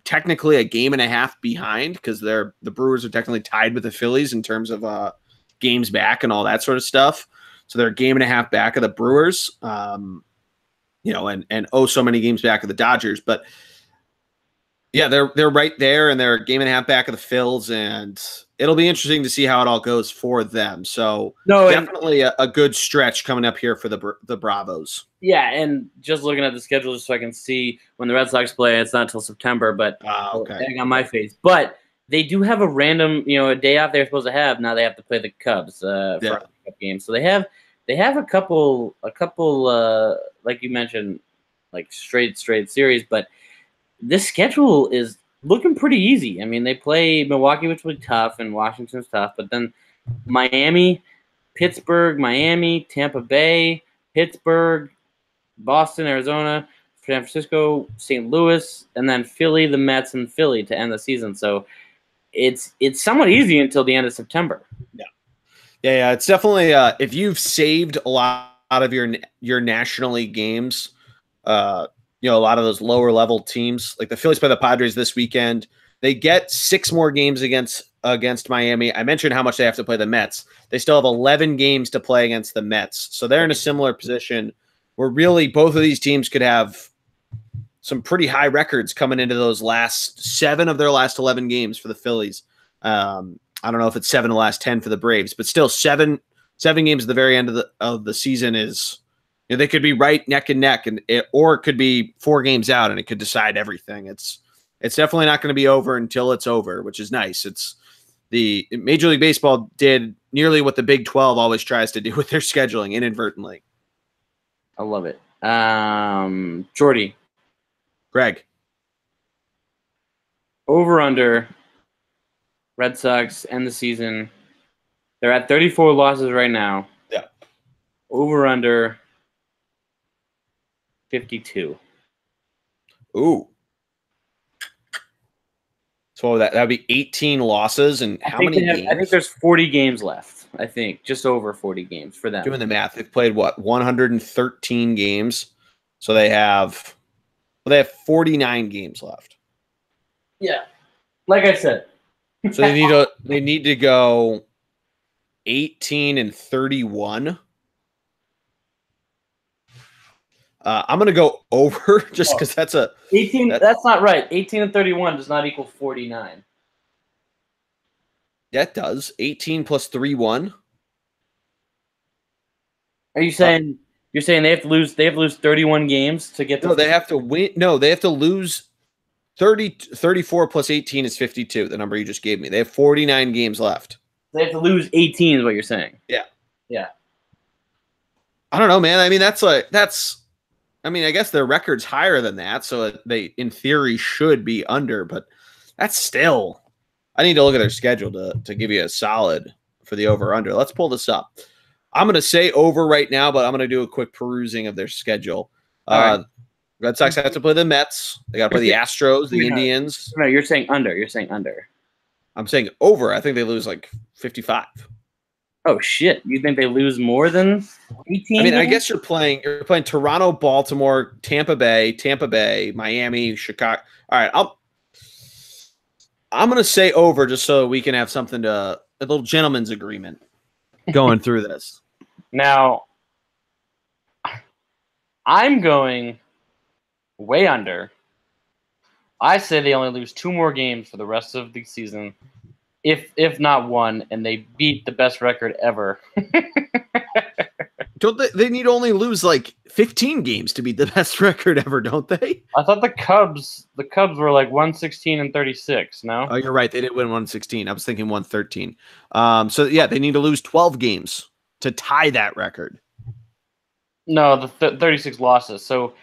technically a game and a half behind, because the Brewers are technically tied with the Phillies in terms of games back and all that sort of stuff. So they're a game and a half back of the Brewers, and so many games back of the Dodgers. But yeah, they're right there, and they're a game and a half back of the Phils, and it'll be interesting to see how it all goes for them. So definitely a good stretch coming up here for the Bravos. Yeah, and just looking at the schedule just so I can see when the Red Sox play, it's not until September, but egg on my face. But they do have a random, a day off they're supposed to have. Now they have to play the Cubs for a Cup game. So they have a couple like you mentioned, like straight series, but this schedule is looking pretty easy. I mean, they play Milwaukee, which will be tough, and Washington's tough, but then Miami, Pittsburgh, Miami, Tampa Bay, Pittsburgh, Boston, Arizona, San Francisco, St. Louis, and then Philly, the Mets, and Philly to end the season. So it's somewhat easy until the end of September. Yeah. It's definitely if you've saved a lot of your National League games, a lot of those lower level teams, like the Phillies play the Padres this weekend. They get 6 more games against Miami. I mentioned how much they have to play the Mets. They still have 11 games to play against the Mets. So they're in a similar position where really both of these teams could have some pretty high records coming into those last 7 of their last 11 games for the Phillies. I don't know if it's 7 of the last 10 for the Braves, but still 7 games at the very end of the season is, they could be right neck and neck, or it could be 4 games out and it could decide everything. It's definitely not going to be over until it's over, which is nice. It's the Major League Baseball did nearly what the Big 12 always tries to do with their scheduling inadvertently. I love it. Jordy. Greg. Over under Red Sox end the season. They're at 34 losses right now. Yeah. Over under 52. Ooh. So that would be 18 losses, and how many games? I think there's 40 games left. I think just over 40 games for them. Doing the math, they've played 113 games, so they have 49 games left. Yeah, like I said. So they need to go 18-31. I'm going to go over just because that's 18. That's not right. 18-31 does not equal 49. That does. 18 plus 3-1. Are you saying you're saying they have to lose 31 games to get to No, they have to win. No, they have to lose 34 plus 18 is 52, the number you just gave me. They have 49 games left. They have to lose 18 is what you're saying. Yeah. Yeah. I don't know, man. I mean, I guess their record's higher than that, so they, in theory, should be under, but that's still, I need to look at their schedule to give you a solid for the over-under. Let's pull this up. I'm going to say over right now, but I'm going to do a quick perusing of their schedule. Right. Red Sox have to play the Mets. They got to play the Astros, the Indians. No, you're saying under. You're saying under. I'm saying over. I think they lose like 55. Oh shit! You think they lose more than 18? I mean, I guess you're playing Toronto, Baltimore, Tampa Bay, Miami, Chicago. All right, I'm gonna say over just so we can have something a little gentleman's agreement going through this. Now, I'm going way under. I say they only lose 2 more games for the rest of the season, if not one, and they beat the best record ever. Don't they need to only lose like 15 games to beat the best record ever, don't they? I thought the Cubs were like 116 and 36, no? Oh, you're right. They did win 116. I was thinking 113. So yeah, they need to lose 12 games to tie that record. No, the 36 losses. So,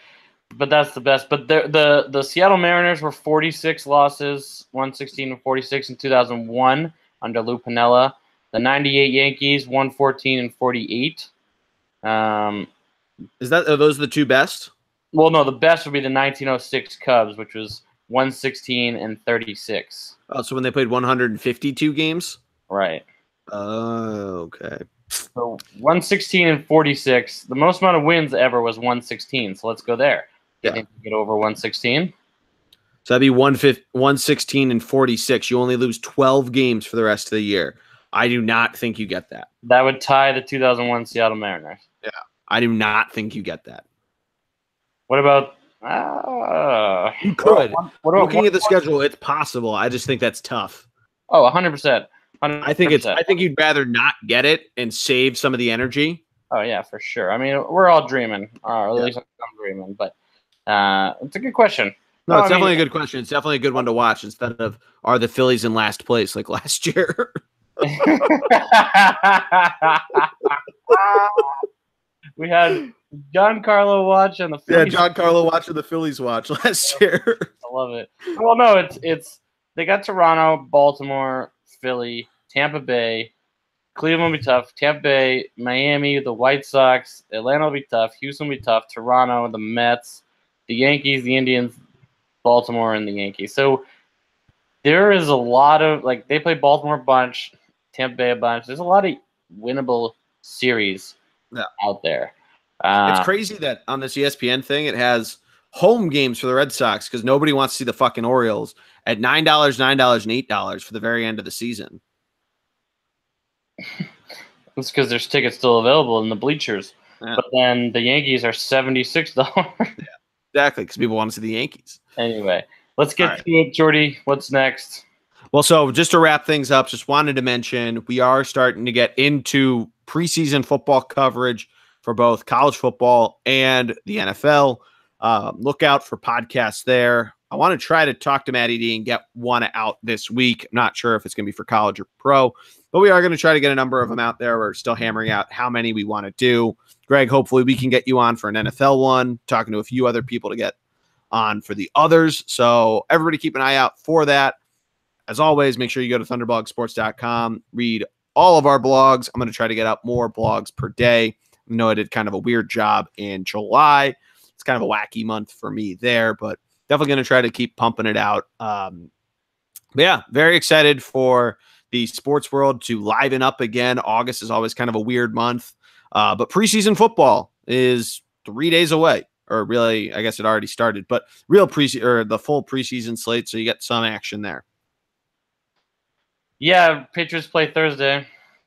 but that's the best. But the Seattle Mariners were 46 losses, 116 and 46 in 2001 under Lou Piniella. The 98 Yankees, 114 and 48. Are those the two best? Well, no, the best would be the 1906 Cubs, which was 116 and 36. Oh, so when they played 152 games? Right. Oh, okay. So 116 and 46. The most amount of wins ever was 116. So let's go there. You think you get over 116? So that'd be 116 and 46. You only lose 12 games for the rest of the year. I do not think you get that. That would tie the 2001 Seattle Mariners. Yeah. I do not think you get that. What about you could. Looking at the schedule, it's possible. I just think that's tough. Oh, 100%. 100%. I think you'd rather not get it and save some of the energy. Oh yeah, for sure. I mean, we're all dreaming, or at least I'm dreaming. But it's a good question. No, it's definitely a good question. It's definitely a good one to watch instead of are the Phillies in last place like last year. We had Giancarlo watch and the Phillies. Yeah, Giancarlo watching the Phillies watch last year. I love it. Well, no, it's they got Toronto, Baltimore, Philly, Tampa Bay, Cleveland will be tough. Tampa Bay, Miami, the White Sox, Atlanta will be tough. Houston will be tough. Toronto, the Mets, the Yankees, the Indians, Baltimore, and the Yankees. So there is a lot of they play Baltimore a bunch, Tampa Bay a bunch. There's a lot of winnable series out there. It's crazy that on this ESPN thing, it has home games for the Red Sox because nobody wants to see the fucking Orioles at $9, and $8 for the very end of the season. It's because there's tickets still available in the bleachers. Yeah. But then the Yankees are $76. Yeah, exactly, because people want to see the Yankees. Anyway, let's get to it, Jordy. What's next? Well, so just to wrap things up, just wanted to mention we are starting to get into preseason football coverage for both college football and the NFL. Look out for podcasts there. I want to try to talk to Matty D and get one out this week. I'm not sure if it's going to be for college or pro, but we are going to try to get a number of them out there. We're still hammering out how many we want to do. Greg, hopefully we can get you on for an NFL one, talking to a few other people to get on for the others. So everybody keep an eye out for that. As always, make sure you go to thunderblogsports.com, read all of our blogs. I'm going to try to get up more blogs per day. I know I did kind of a weird job in July. It's kind of a wacky month for me there, but definitely going to try to keep pumping it out. But yeah, very excited for the sports world to liven up again. August is always kind of a weird month, but preseason football is 3 days away, or really, I guess it already started, but the full preseason slate. So you get some action there. Yeah, Patriots play Thursday.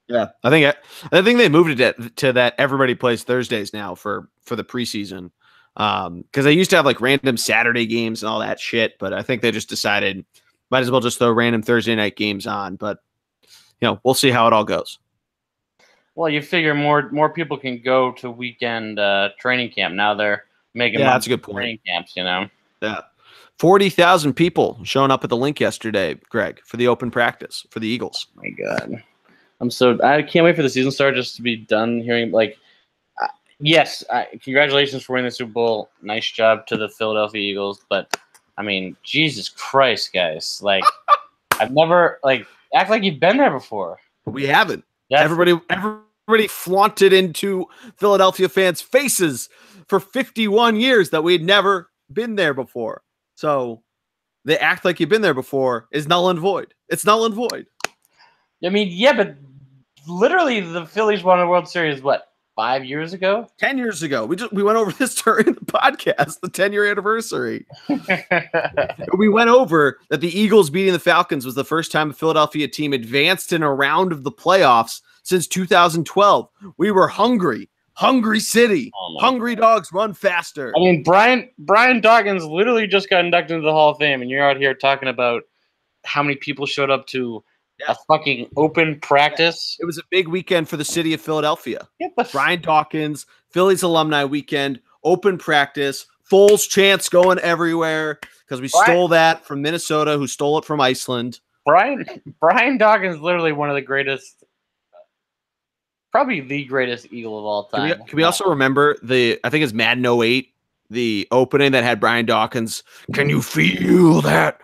Yeah, I think they moved it to that everybody plays Thursdays now for the preseason. Because they used to have like random Saturday games and all that shit, but I think they just decided might as well just throw random Thursday night games on. But we'll see how it all goes. Well, you figure more people can go to weekend training camp. Now they're making Yeah, money that's a good from point. training camps, you know. Yeah. 40,000 people showing up at the link yesterday, Greg, for the open practice for the Eagles. Oh my God. I can't wait for the season start just to be done hearing yes, congratulations for winning the Super Bowl. Nice job to the Philadelphia Eagles, but I mean, Jesus Christ, guys. Like I've never act like you've been there before. We haven't. Everybody flaunted into Philadelphia fans' faces for 51 years that we'd never been there before. So they act like you've been there before is null and void. It's null and void. I mean, yeah, but literally the Phillies won a World Series, what, 5 years ago? 10 years ago. We went over this during the podcast, the 10-year anniversary. We went over that the Eagles beating the Falcons was the first time a Philadelphia team advanced in a round of the playoffs since 2012. We were hungry. Hungry city. Hungry dogs run faster. I mean, Brian Dawkins literally just got inducted into the Hall of Fame, and you're out here talking about how many people showed up to a fucking open practice. It was a big weekend for the city of Philadelphia. Yeah, Brian Dawkins, Phillies alumni weekend, open practice, Foles chants going everywhere because we stole that from Minnesota, who stole it from Iceland. Brian Dawkins is literally one of the greatest, probably the greatest Eagle of all time. Can we also remember I think it's Madden 08, the opening that had Brian Dawkins. Can you feel that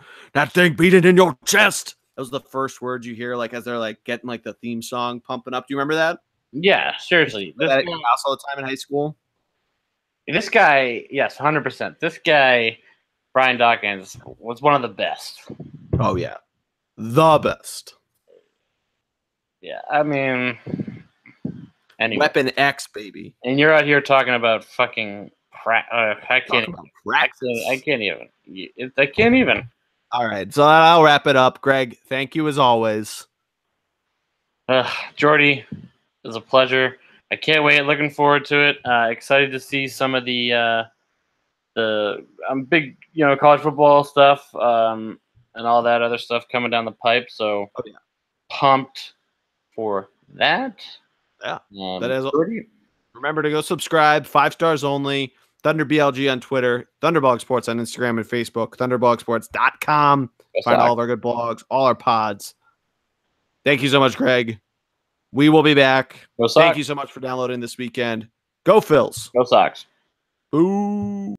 thing beating in your chest? That was the first words you hear, like as they're like getting like the theme song pumping up. Do you remember that? Yeah, seriously. That at your house all the time in high school. This guy, yes, 100%. This guy, Brian Dawkins, was one of the best. Oh yeah, the best. Yeah, I mean, anyway. Weapon X, baby. And you're out here talking about fucking I can't even. All right, so I'll wrap it up. Greg, thank you as always. Jordy, it was a pleasure. I can't wait. Looking forward to it. Excited to see some of the big, college football stuff and all that other stuff coming down the pipe. So pumped for that. Yeah, that is. Remember to go subscribe. 5 stars only. Thunder BLG on Twitter, Thunderbog Sports on Instagram and Facebook, thunderblogsports.com. Find all of our good blogs, all our pods. Thank you so much, Greg. We will be back. Go Sox. Thank you so much for downloading this weekend. Go Phils. Go Sox. Boo.